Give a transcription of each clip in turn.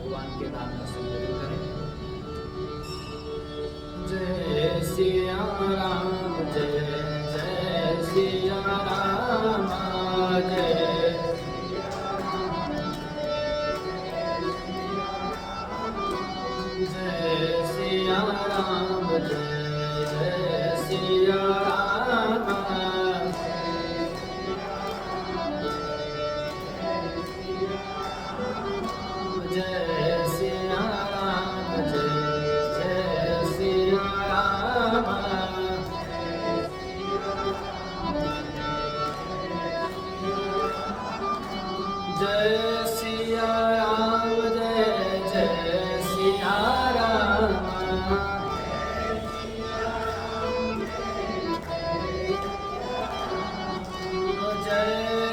भगवान के नाम का संकीर्तन करें। जय सिया राम जय जय सिया राम जय सिया राम जय जय सिया राम जय सिया राम जय जय सिया राम जय सिया राम जय जय सिया राम जय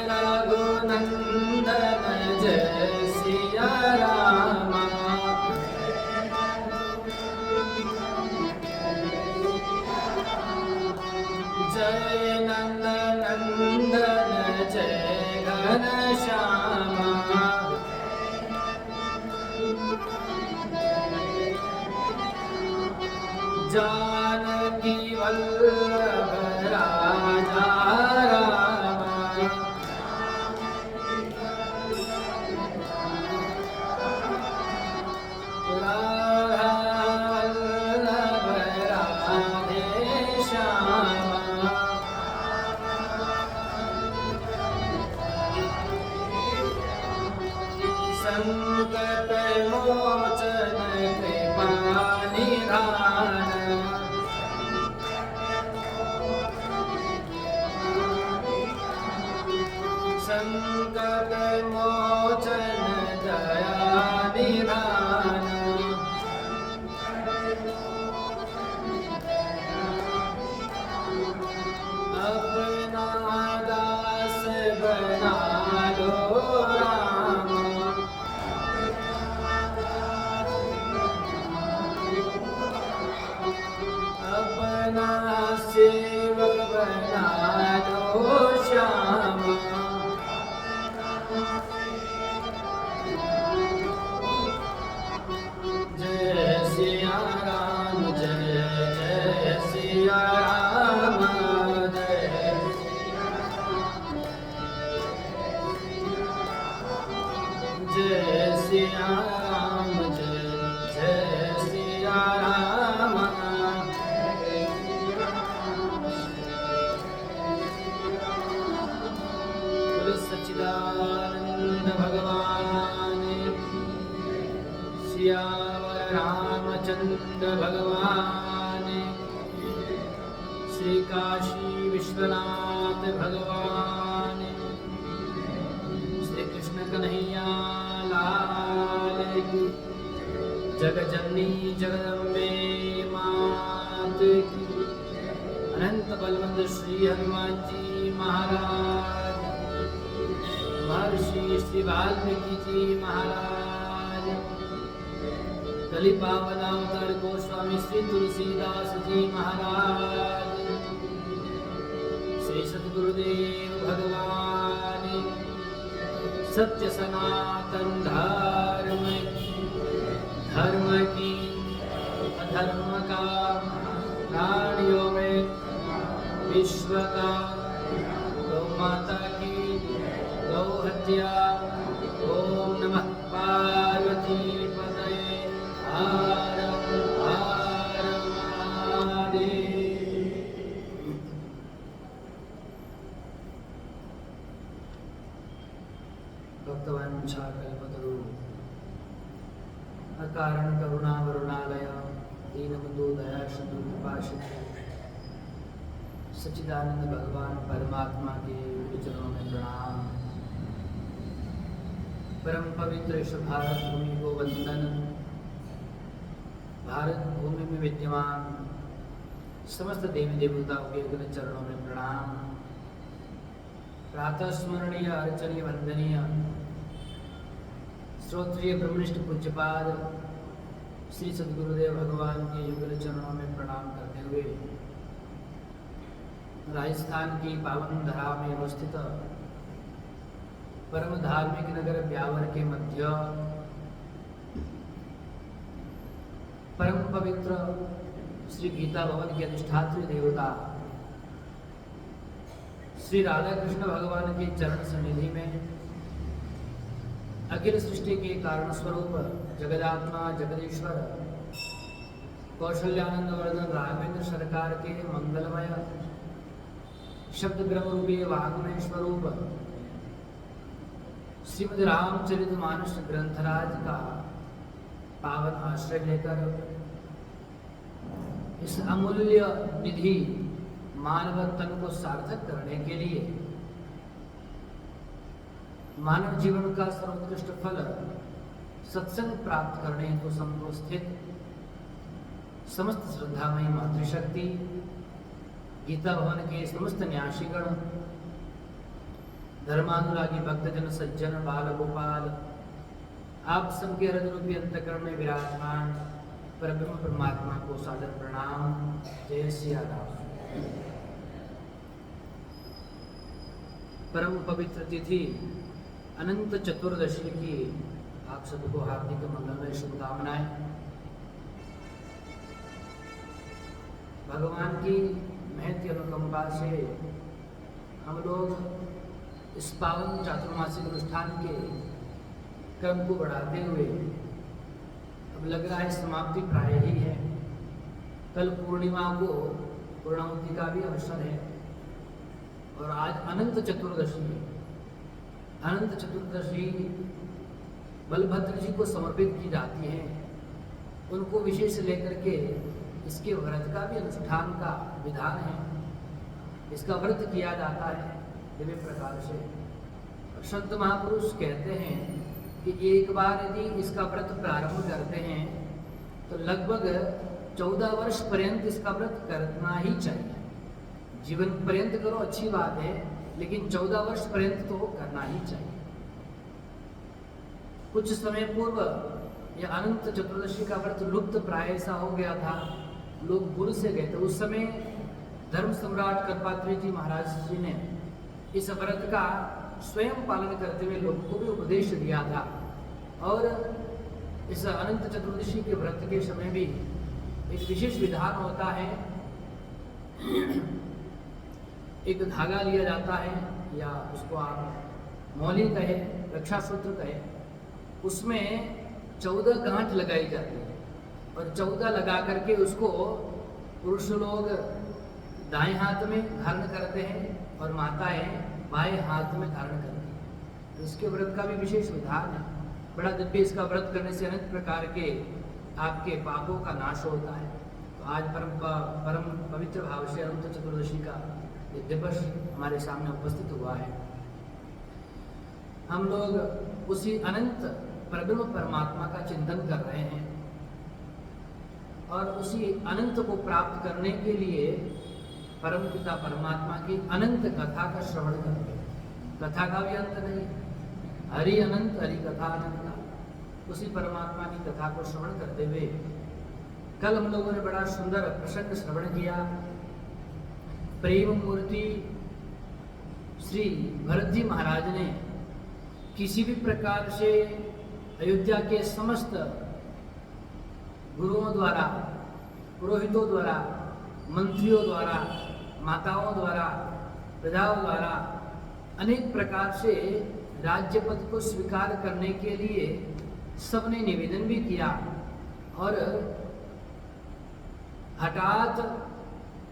रघुनंदन जय सिया राम जय नंदनंदन जय घनश्याम जानकी वल्लभ राजा राम राधा वल्लभ राधे श्याम संकट मोचन कृपा निधान संकट मोचन दया निधान अपना दास बना लो राम अपना सेवक बना लो श्याम जय सिया राम जय जय सिया राम जय सिया राम जय जय सिया राम बोलो सच्चिदानंद भगवान सियावर रामचंद्र भगवान श्री काशी विश्वनाथ भगवान श्री कृष्ण कन्हैया लाल की जगजननी जगदम्बे मात की अनंत बलवंत श्री हनुमान जी महाराज महर्षि श्री वाल्मीकि जी महाराज कलि पावन अवतार गोस्वामी श्री तुलसीदास जी महाराज श्री सद्गुरुदेव भगवान सत्य सनातन धर्म की अधर्म का प्राणियों में विश्व का गौ माता की गौ हत्या ओम नमः पार्वती पतये हर हर महादेव। भक्तवंशा कल्पतरु अकारण करुणा वरुणालय दीनबंधु दया शत्रु कृपाशित सच्चिदानंद भगवान परमात्मा के चरणों में प्रणाम। परम पवित्र इस भारत भूमि को वंदन। भारत भूमि में विद्यमान समस्त देवी देवताओं के अग्नि चरणों में प्रणाम। प्रातः स्मरणीय अर्चनीय वंदनीय श्रोत्रिय ब्रह्मनिष्ठ पूज्यपाद श्री सद्गुरुदेव भगवान के युगल चरणों में प्रणाम करते हुए राजस्थान की पावन धरा में अवस्थित परम धार्मिक नगर ब्यावर के मध्य परम पवित्र श्री गीता भवन के अधिष्ठात्री देवता श्री राधा कृष्ण भगवान के चरण सन्निधि में अखिल सृष्टि के कारण स्वरूप जगदात्मा जगदीश्वर कौशल्यानंद वर्धन राघवेंद्र सरकार के मंगलमय शब्द ब्रह्म रूपी वाग्मय स्वरूप श्रीमद् रामचरित मानस ग्रंथराज का पावन आश्रय लेकर इस अमूल्य निधि मानव तन को सार्थक करने के लिए मानव जीवन का सर्वोत्कृष्ट फल सत्संग प्राप्त करने हेतु संतो स्थित समस्त श्रद्धामयी मातृशक्ति गीता भवन के समस्त न्यासीगण धर्मानुरागी भक्तजन सज्जन बाल गोपाल आप सबके हृदय रूपी अंतकरण में विराजमान परब्रह्म परमात्मा को सादर प्रणाम। जय सिया राम। परम पवित्र तिथि अनंत चतुर्दशी की आप सबको हार्दिक मंगलमय शुभकामनाएं। भगवान की महती अनुकंपा से हम लोग इस पावन चातुर्मासिक अनुष्ठान के क्रम को बढ़ाते हुए अब लग रहा है समाप्ति प्राय ही है। कल पूर्णिमा को पूर्णाहुति का भी अवसर है और आज अनंत चतुर्दशी है। अनंत चतुर्दशी बलभद्र जी को समर्पित की जाती है। उनको विशेष लेकर के इसके व्रत का भी अनुष्ठान का विधान है। इसका व्रत किया जाता है दिव्य प्रकार से। संत महापुरुष कहते हैं कि एक बार यदि इसका व्रत प्रारंभ करते हैं तो लगभग 14 वर्ष पर्यंत इसका व्रत करना ही चाहिए। जीवन पर्यंत करो अच्छी बात है, लेकिन 14 वर्ष पर्यंत तो करना ही चाहिए। कुछ समय पूर्व यह अनंत चतुर्दशी का व्रत लुप्त प्राय सा हो गया था, लोग भूल से गए थे। उस समय धर्म सम्राट कल्पात्री जी महाराज जी ने इस व्रत का स्वयं पालन करते हुए लोगों को भी उपदेश दिया था। और इस अनंत चतुर्दशी के व्रत के समय भी एक विशेष विधान होता है। एक धागा लिया जाता है या उसको आप मौली कहे, रक्षा सूत्र कहे, उसमें 14 गांठ लगाई जाती है और 14 लगा करके उसको पुरुष लोग दाएं हाथ में धारण करते हैं और माताएं बाएं हाथ में धारण करती हैं। तो इसके व्रत का भी विशेष विधान है। बड़ा दिव्य। इसका व्रत करने से अनेक प्रकार के आपके पापों का नाश होता है। तो आज परम पवित्र भाव से अनंत चतुर्दशी का ये दिवस हमारे सामने उपस्थित हुआ है। हम लोग उसी अनंत परब्रह्म परमात्मा का चिंतन कर रहे हैं और उसी अनंत को प्राप्त करने के लिए परम पिता परमात्मा की अनंत कथा का श्रवण करते हैं। कथा का भी अंत नहीं, हरि अनंत हरि कथा अनंत। उसी परमात्मा की कथा को श्रवण करते हुए कल हम लोगों ने बड़ा सुंदर प्रसंग श्रवण किया। प्रेम मूर्ति श्री भरत जी महाराज ने किसी भी प्रकार से अयोध्या के समस्त गुरुओं द्वारा, पुरोहितों द्वारा, मंत्रियों द्वारा, माताओं द्वारा, प्रजाओं द्वारा अनेक प्रकार से राज्य पद को स्वीकार करने के लिए सबने निवेदन भी किया और हठात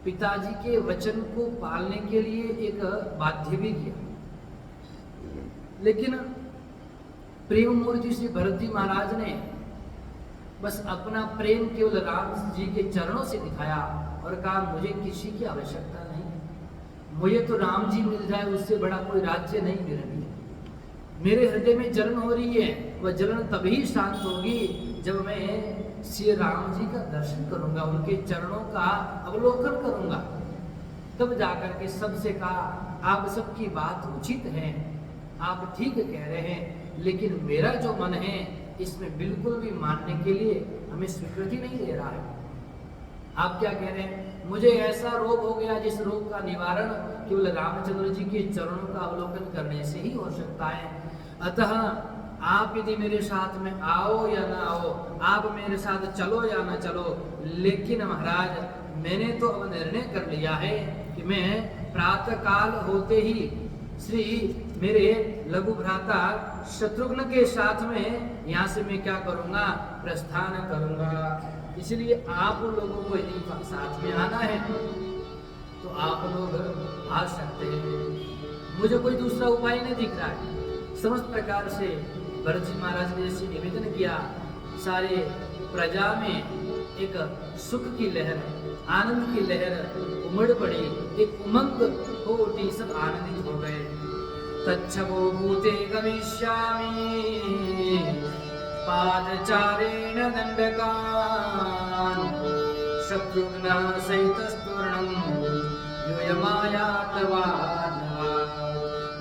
पिताजी के वचन को पालने के लिए एक बाध्य भी किया। लेकिन प्रेम मूर्ति श्री भरत जी महाराज ने बस अपना प्रेम केवल राम जी के चरणों से दिखाया और कहा मुझे किसी की आवश्यकता नहीं, मुझे तो राम जी मिल जाए, उससे बड़ा कोई राज्य नहीं मेरे लिए। मेरे हृदय में जलन हो रही है, वह जलन तभी शांत होगी जब मैं श्री राम जी का दर्शन करूंगा, उनके चरणों का अवलोकन करूंगा। तब जाकर के सबसे कहा आप सबकी बात उचित है, आप ठीक कह रहे हैं, लेकिन मेरा जो मन है इसमें बिल्कुल भी मानने के लिए हमें स्वीकृति नहीं दे रहा है। आप क्या कह रहे हैं? मुझे ऐसा रोग हो गया जिस रोग का निवारण केवल रामचंद्र जी के चरणों का अवलोकन करने से ही हो सकता है। अतः आप यदि मेरे साथ में आओ या ना आओ, आप मेरे साथ चलो या ना चलो, लेकिन महाराज मैंने तो अब निर्णय कर लिया है कि मैं प्रातः काल होते ही श्री मेरे लघु भ्राता शत्रुघ्न के साथ में यहाँ से मैं क्या करूँगा, प्रस्थान करूँगा। इसलिए आप लोगों को यदि साथ में आना है तो आप लोग आ सकते हैं। मुझे कोई दूसरा उपाय नहीं दिख रहा है। समस्त प्रकार से भरत जी महाराज ने जैसे निवेदन किया, सारे प्रजा में एक सुख की लहर, आनंद की लहर उमड़ पड़ी, एक उमंग हो उठी, सब आनंदित हो गए। तच्छवो भूते गमिष्यामि पादचारेण दंडकान् शत्रुघ्न सहितस्तूर्णं यूयमायातवानवा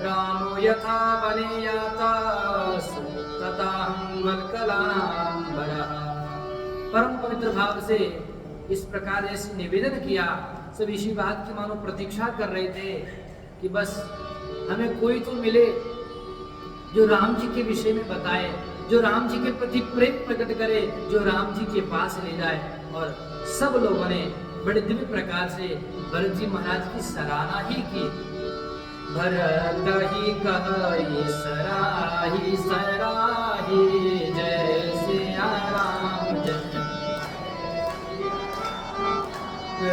रामो यथा वने यातास् तथाहं वल्कलाम्बरः। परम पवित्र भाव से इस प्रकार ऐसे निवेदन किया। सब इसी बात की मानो प्रतीक्षा कर रहे थे कि बस हमें कोई तो मिले जो राम जी के विषय में बताए, जो राम जी के प्रति प्रेम प्रकट करे, जो राम जी के पास ले जाए। और सब लोगों ने बड़े दिव्य प्रकार से भरत जी महाराज की सराहना ही की। भरत ही कहि सराही सराही, जय सिया राम जय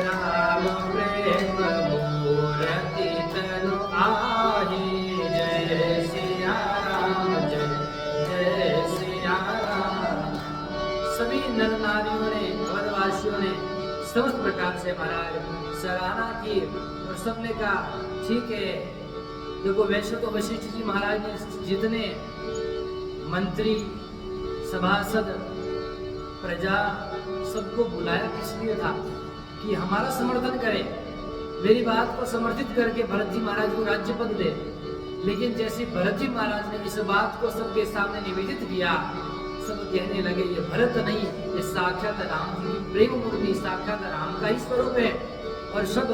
राम प्रेम मूर्ति तनु आही, जय सिया राम जय जय सिया राम। सभी नर नारियों ने, अवधवासियों ने समस्त प्रकार से महाराज सराहना की और सबने कहा ठीक है। देखो वैसे तो वशिष्ठ जी महाराज ने जितने मंत्री, सभासद, प्रजा सबको बुलाया किस लिए था कि हमारा समर्थन करे, मेरी बात को समर्थित करके भरत जी महाराज को राज्य पद दे। लेकिन जैसे भरत जी महाराज ने इस बात को सबके सामने निवेदित किया, सब कहने लगे ये भरत नहीं, ये साक्षात राम जी की प्रेम मूर्ति, साक्षात राम का ही स्वरूप है। और सब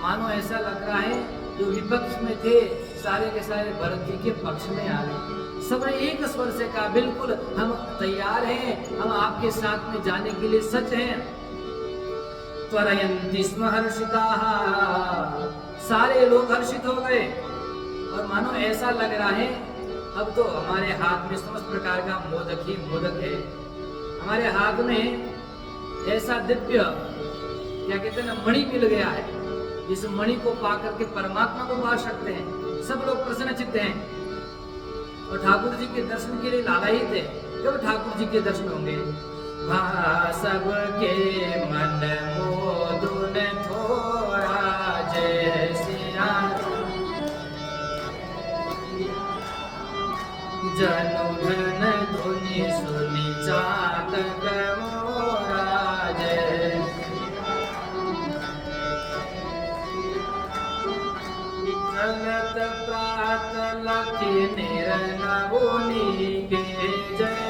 मानो ऐसा लग रहा है जो विपक्ष में थे सारे के सारे भरत जी के पक्ष में आ गए। सब एक स्वर से कहा बिल्कुल हम तैयार हैं, हम आपके साथ में जाने के लिए सच हैं। त्वरयन्ति स्म हर्षिताः, सारे लोग हर्षित हो गए और मानो ऐसा लग रहा है अब तो हमारे हाथ में समस्त प्रकार का मोदक ही मोदक है। हमारे हाथ में ऐसा दिव्य क्या कहते हैं ना मणि मिल गया है, जिस मणि को पा करके परमात्मा को पा सकते हैं। सब लोग प्रसन्न चित्त हैं और ठाकुर जी के दर्शन के लिए लालायित थे। कब ठाकुर जी के दर्शन होंगे? सबके मन मोदुन थोड़ा, जय सिया जनुधन धुनि सुनि चातक मोरा, जय चलत प्रात लखि निरनवुनि के, जय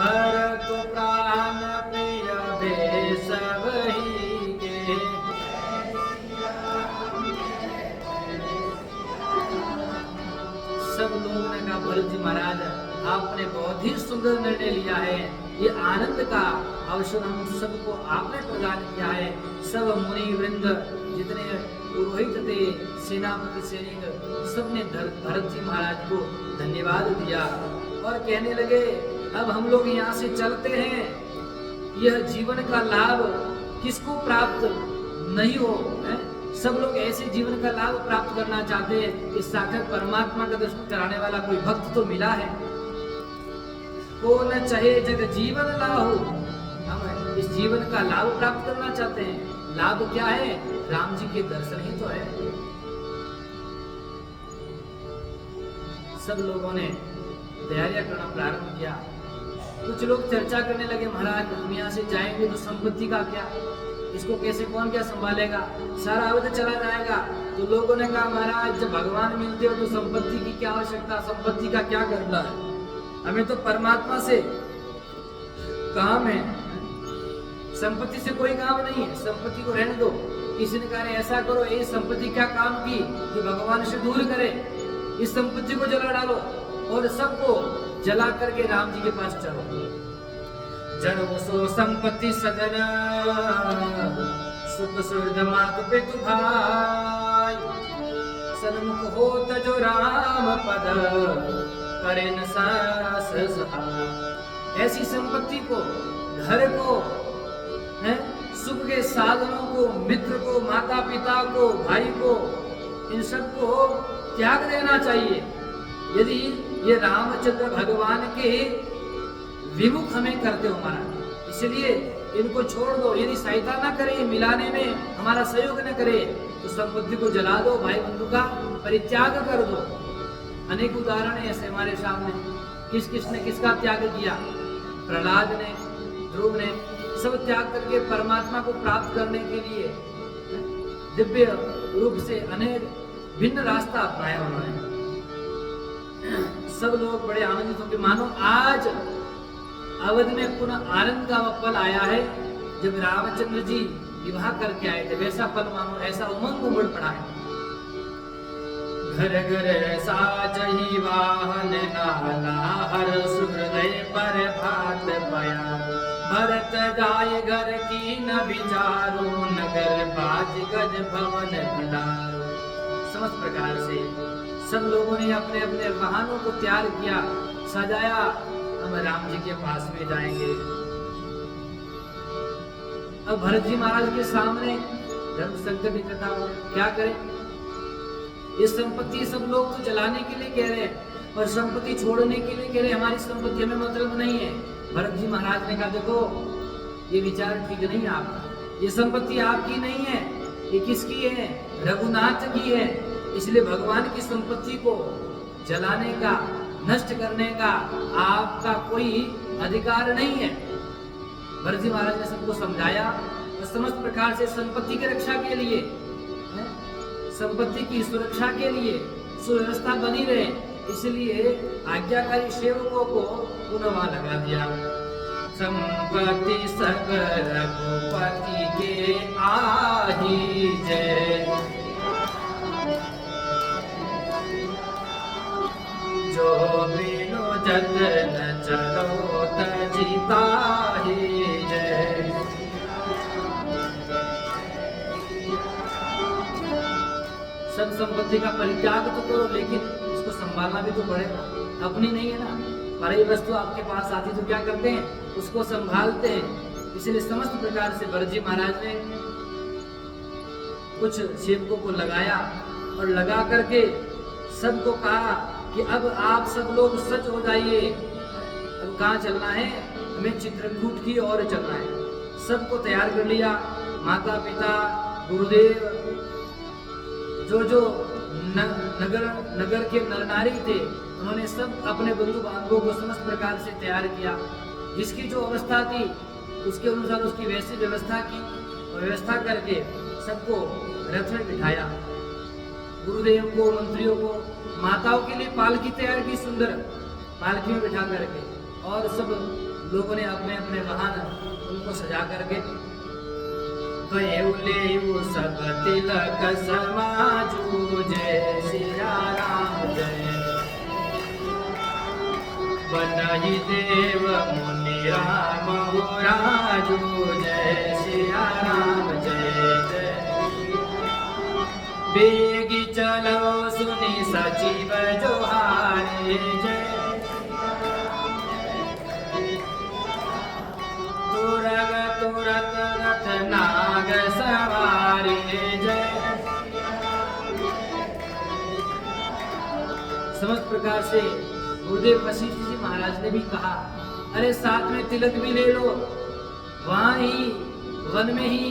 भरत प्राण प्रिय भेषवहि के। सब लोगों ने कहा भरत जी महाराज आपने बहुत ही सुंदर निर्णय लिया है, ये आनंद का अवसर हम सबको आपने प्रदान किया है। सब मुनि वृंद जितने पुरोहित थे, सेनापति, सैनिक, सबने भरत जी महाराज को धन्यवाद दिया और कहने लगे अब हम लोग यहाँ से चलते हैं। यह जीवन का लाभ किसको प्राप्त नहीं हो है? सब लोग ऐसे जीवन का लाभ प्राप्त करना चाहते हैं कि साक्षात परमात्मा का दर्शन कराने वाला कोई भक्त तो मिला है। को न चाहे जग जीवन लाहु, हम इस जीवन का लाभ प्राप्त करना चाहते हैं। लाभ क्या है? राम जी के दर्शन ही तो है। सब लोगों ने तैयारियां करना प्रारंभ किया। कुछ लोग चर्चा करने लगे महाराज हम यहाँ से जाएंगे तो संपत्ति का क्या, इसको कैसे कौन क्या संभालेगा, सारा अवध चला जाएगा। तो लोगों ने कहा महाराज जब भगवान मिलते हो तो संपत्ति की क्या आवश्यकता, संपत्ति का क्या करना है, हमें तो परमात्मा से काम है, संपत्ति से कोई काम नहीं है, संपत्ति को रहने दो। किसी ने कहा ऐसा करो, ये संपत्ति क्या काम की जो भगवान से दूर करे, इस संपत्ति को जला डालो और सबको जला करके राम जी के पास चलो। जड़ो सो संपत्ति सदन सुख सुरद मात पितु भाई, सन्मुख हो तजो राम पद करे न सास सहाय। ऐसी संपत्ति को, घर को, है सुख के साधनों को, मित्र को, माता पिता को, भाई को, इन सबको त्याग देना चाहिए। यदि ये रामचंद्र भगवान के विमुख हमें करते हो महाराज, इसलिए इनको छोड़ दो। यदि सहायता ना करे, मिलाने में हमारा सहयोग न करे, तो संपत्ति को जला दो, भाई बंधु का परित्याग कर दो। अनेक उदाहरण है ऐसे हमारे सामने। किस किस ने किसका त्याग किया? प्रहलाद ने, ध्रुव ने, सब त्याग करके परमात्मा को प्राप्त करने के लिए दिव्य रूप से अनेक भिन्न रास्ता अपनाया उन्होंने। सब लोग बड़े आनंदित होंगे, मानो आज अवध में पुनः आनंद का पल आया है जब रामचंद्र जी विवाह करके आए थे, वैसा पल मानो, ऐसा उमंग उमड़ पड़ा है। घर घर साजहि वाहन नाना, हर सुहृदय पर भात पया, भरत जाय घर की न विचारो, नगर बाज गज भवन भंडारो। समस्त प्रकार से सब लोगों ने अपने अपने वाहनों को तैयार किया, सजाया, हम राम जी के पास में जाएंगे। अब भरत जी महाराज के सामने धर्म संकट इकट्ठा हो, क्या करें? ये संपत्ति सब लोग तो जलाने के लिए कह रहे हैं और संपत्ति छोड़ने के लिए कह रहे हैं, हमारी संपत्ति हमें मतलब नहीं है। भरत जी महाराज ने कहा देखो ये विचार ठीक नहीं है आपका, ये संपत्ति आपकी नहीं है, ये किसकी है? रघुनाथ की है। इसलिए भगवान की संपत्ति को जलाने का, नष्ट करने का आपका कोई अधिकार नहीं है। भरत जी महाराज ने सबको समझाया और समस्त प्रकार से संपत्ति की रक्षा के लिए, संपत्ति की सुरक्षा के लिए सुव्यवस्था बनी रहे, इसलिए आज्ञाकारी सेवकों को पुनः वहां लगा दिया। संपत्ति सब रघुपति के आही जय, जो बिनु जतन चलो तजिताही जय। सब संपत्ति का परित्याग तो करो, लेकिन इसको संभालना भी तो पड़ेगा, अपनी नहीं है ना। पराई वस्तु आपके पास आती तो क्या करते हैं? उसको संभालते हैं। इसलिए समस्त प्रकार से भरत जी महाराज ने कुछ सेवकों को लगाया और लगा करके सबको कहा कि अब आप सब लोग सच हो जाइए। अब कहाँ चलना है? हमें चित्रकूट की ओर चलना है। सबको तैयार कर लिया, माता पिता, गुरुदेव, जो नगर के नर नारी थे, उन्होंने सब अपने बंधु बांधवों को समस्त प्रकार से तैयार किया। जिसकी जो अवस्था थी उसके अनुसार उसकी वैसी व्यवस्था की और व्यवस्था करके सबको रथ में बिठाया। गुरुदेव को, मंत्रियों को, माताओं के लिए पालकी तैयार की, सुंदर पालकी में बिठा करके, और सब लोगों ने अपने अपने वाहन उनको सजा करके सब तिलक समाजू जय सिया राम जय। बनहि देव मुनि राम हो राजू जय सिया राम जय जय। बेगी चलो सुनी सचिव जोहारे जय। तुरग तुरत रथ नाग सवारी जय। समस्त प्रकार से गुरुदेव वशिष्ठ जी महाराज ने भी कहा, अरे साथ में तिलक भी ले लो, वहां ही वन में ही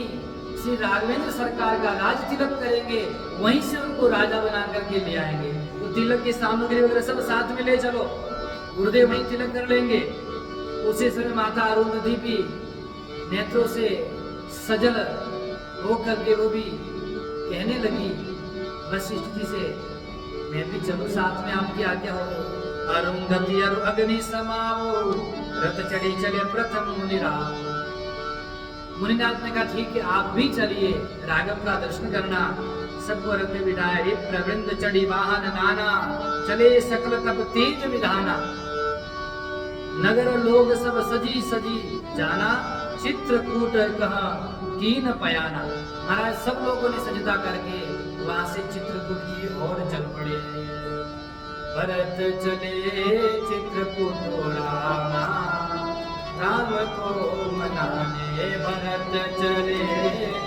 श्री राघवेंद्र सरकार का राज तिलक करेंगे, वहीं से उनको राजा बना करके ले आएंगे। तो तिलक की सामग्री वगैरह सब साथ में ले चलो, गुरुदेव वहीं तिलक कर लेंगे। उसी समय माता अरुंधति भी नेत्रों से सजल होकर के वो भी कहने लगी वशिष्ठ जी से, मैं भी चलूं साथ में, आपकी आज्ञा हो। अरुंधति अग्नि समावो, रथ चढ़ी चले प्रथम मुनि राम। मुनिनाथ ने कहा ठीक है आप भी चलिए, राघव का दर्शन करना। सबको रथ में बिठाया, प्रवृंद चढ़ी वाहन नाना, चले सकल तब तेज विधाना। नगर लोग सब सजी सजी जाना, चित्रकूट कहा कीन पयाना। महाराज सब लोगों ने सजदा करके वहां से चित्रकूट की ओर चल पड़े। भरत चले चित्रकूट रामा, राम को मनाने। भरत चले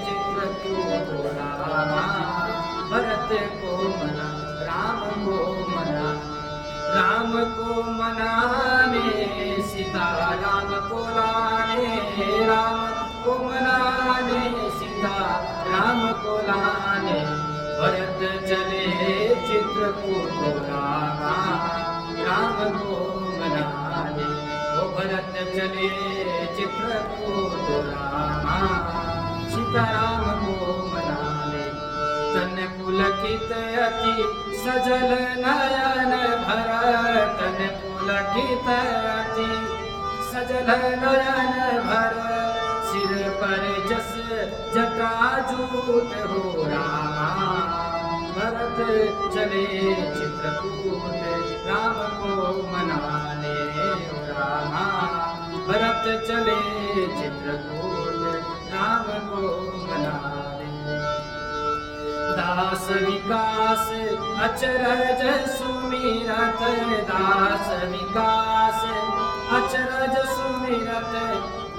चित्रकूट रामा, भरत को मना, राम को मना। राम को मनाने सीता राम को लाने, राम को मनाने सीता राम को लाने। भरत चले चित्रकूट रामा, राम को मनाने। वो भरत चले चित्रकूट रामा, सीता राम को मनाने। तन पुलकित अति सजल नयन भर, तन पुलकित अति सजल नयन भर। सिर पर जस जटाजूट हो रामा, भरत चले चित्रकूट राम को मनाने। रामा भरत चले चित्रकूट राम को मनाने। दास विकास अचरज सुमिरत, दास विकास अचरज सुमिरत।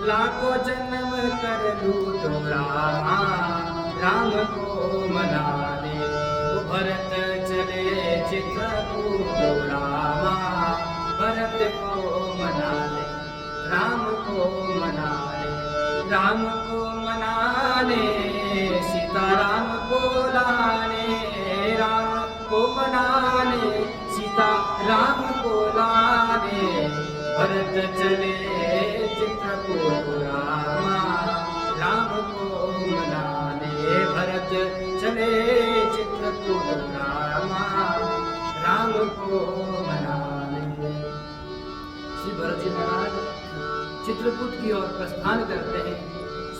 लाखों जन्म कर लूटो रामा, राम को मनाने। वो भरत चले चित्रकूट रामा, भरत को मनाने। राम को मनाने, राम को मनाने। सीता राम को लाने, राम को मनाने। सीता राम को लाने। भरत चले चित्रकूट रामा, राम को मनाने। भरत चले चित्रकूट रामा, राम को मनाने। श्री भरत जी महाराज चित्रकूट की ओर प्रस्थान करते हैं।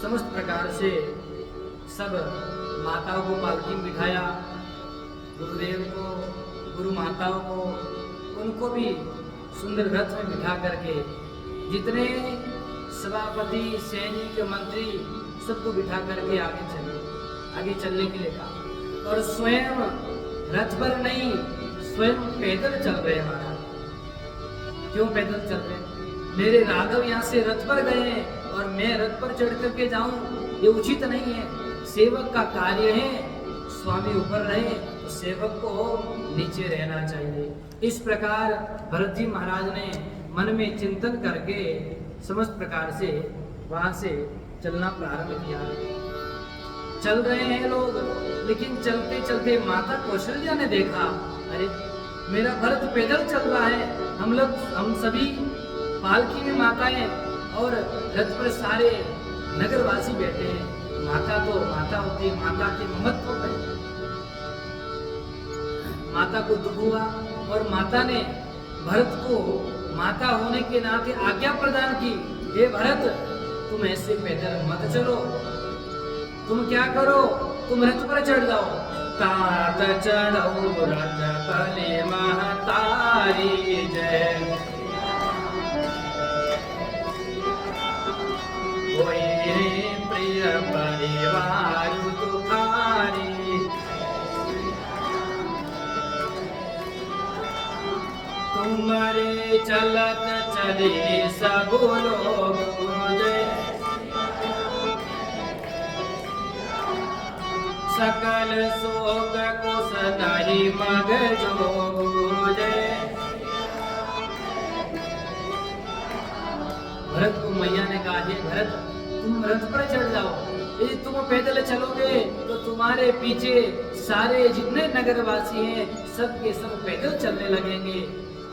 समस्त प्रकार से सब माताओं को पालकी में बिठाया, गुरुदेव को, गुरु माताओं को, उनको भी सुंदर रथ में बिठा करके जितने सभापति, सैनिक, मंत्री सबको बिठा करके आगे चलने के लिए कहा। और स्वयं रथ पर नहीं, स्वयं पैदल चल रहे हैं महाराज। क्यों पैदल चल रहे हैं? मेरे राघव यहाँ से रथ पर गए हैं और मैं रथ पर चढ़ करके जाऊं, ये उचित नहीं है। सेवक का कार्य है, स्वामी ऊपर रहे तो सेवक को नीचे रहना चाहिए। इस प्रकार भरत जी महाराज ने मन में चिंतन करके समस्त प्रकार से वहां से चलना प्रारंभ किया। चल रहे हैं लोग, लेकिन चलते चलते माता कौशल्या ने देखा, अरे मेरा भरत पैदल चल रहा है, हम सभी पालकी में माताएं और रथ पर सारे नगरवासी बैठे हैं। माता तो माता होती है, माता के ममत्व है। माता को दुख हुआ और माता ने भरत को माता होने के नाते आज्ञा प्रदान की, हे भरत तुम ऐसे पैदल मत चलो, तुम क्या करो, तुम रथ पर चढ़ जाओ। तात चढ़ो रथ पले महतारी जय, प्रिय परिवार दुखारी। तुम्हारे चलत चले सब लोग मुझे, सकल शोक कुश नहीं मग जो मुझे। भरत को मैया ने कहा, हे भरत तुम रथ पर चढ़ जाओ, यदि तुम पैदल चलोगे तो तुम्हारे पीछे सारे जितने नगरवासी हैं सब के सब पैदल चलने लगेंगे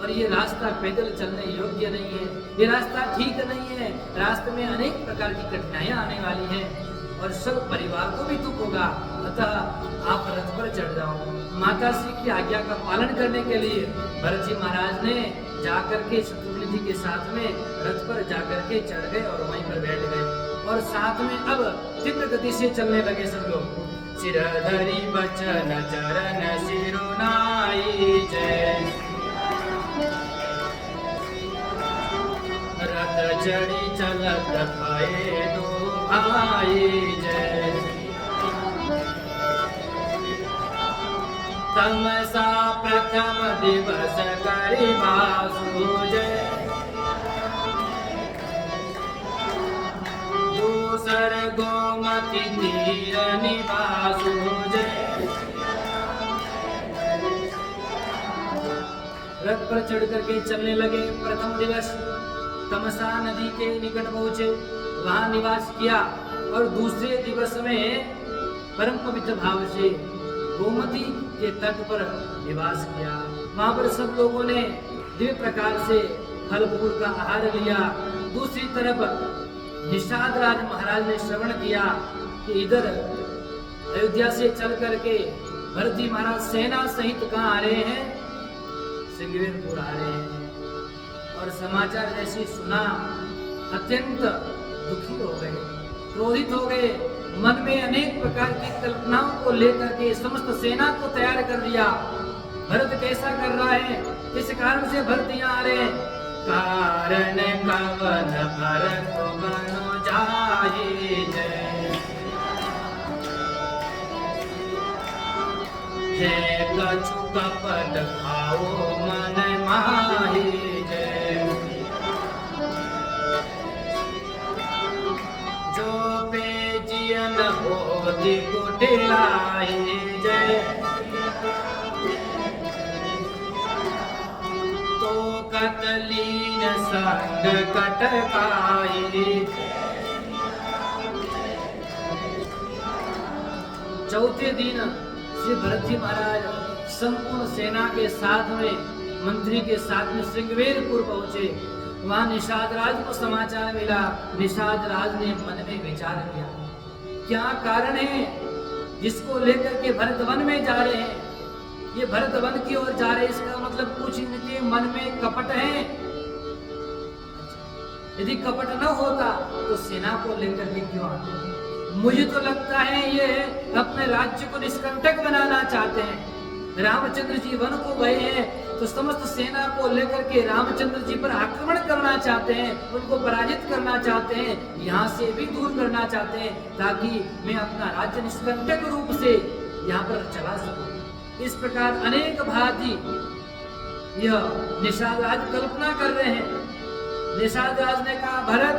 और ये रास्ता पैदल चलने योग्य नहीं है, ये रास्ता ठीक नहीं है। रास्ते में अनेक प्रकार की कठिनाइयां आने वाली हैं और सब परिवार को भी दुख होगा, अतः आप रथ पर चढ़ जाओ। माता श्री की आज्ञा का पालन करने के लिए भरत जी महाराज ने जाकर के शत्रुघ्न जी के साथ में रथ पर जाकर के चढ़ गए और वहीं पर बैठ गए। और साथ में अब तीव्र गति से चलने लगे सब लोग। सिरधरी बचन चरण सिरुनाई जय, रथ चढ़ी चलत भये दो भाई जय, तमसा प्रथम दिवस करि बासु जय, दूसर गोमती तीर निवासु जय। रथ पर चढ़ करके चलने लगे। प्रथम दिवस तमसा नदी के निकट पहुंचे, वहां निवास किया और दूसरे दिवस में परम पवित्र भाव से गोमती के तट पर निवास किया। वहां पर सब लोगों ने दिव्य प्रकार से फल फूल का आहार लिया। दूसरी तरफ निषाद राज महाराज ने श्रवण किया कि इधर अयोध्या से चल करके भरत जी महाराज सेना सहित कहाँ आ रहे हैं, सिंगवेरपुर आ रहे हैं। और समाचार जैसे सुना अत्यंत दुखी हो गए, क्रोधित हो गए, मन में अनेक प्रकार की कल्पनाओं को लेकर के समस्त सेना को तैयार कर दिया। भरत कैसा कर रहा है, किस कारण से भरत यहाँ आ रहे हैं, कारण कवन भरत बनो जाहि जय, हे कछु कपट भाव मन माहि जय, जो बेजियन होति कुटिलाई जय, तो कतलीन संग कटकाई। चौथे दिन श्री भरत जी महाराज संपूर्ण सेना के साथ में, मंत्री के साथ में श्रृंगवेरपुर पहुंचे। वहां निषाद राज को समाचार मिला। निषाद राज ने मन में विचार किया, क्या कारण है जिसको लेकर के भरत वन में जा रहे हैं, ये भरत वन की ओर जा रहे, इसका मतलब कुछ इनके मन में कपट है। यदि कपट न होता तो सेना को लेकर के क्यों आते? मुझे तो लगता है ये अपने राज्य को निष्कंटक बनाना चाहते हैं। रामचंद्र जी वन को गए हैं तो समस्त सेना को लेकर के रामचंद्र जी पर आक्रमण करना चाहते हैं, उनको पराजित करना चाहते हैं, यहाँ से भी दूर करना चाहते हैं, ताकि मैं अपना राज्य निष्कंटक रूप से यहाँ पर चला सकूं। इस प्रकार अनेक भांति यह निषाद राज कल्पना कर रहे हैं। निषाद राज ने कहा, भरत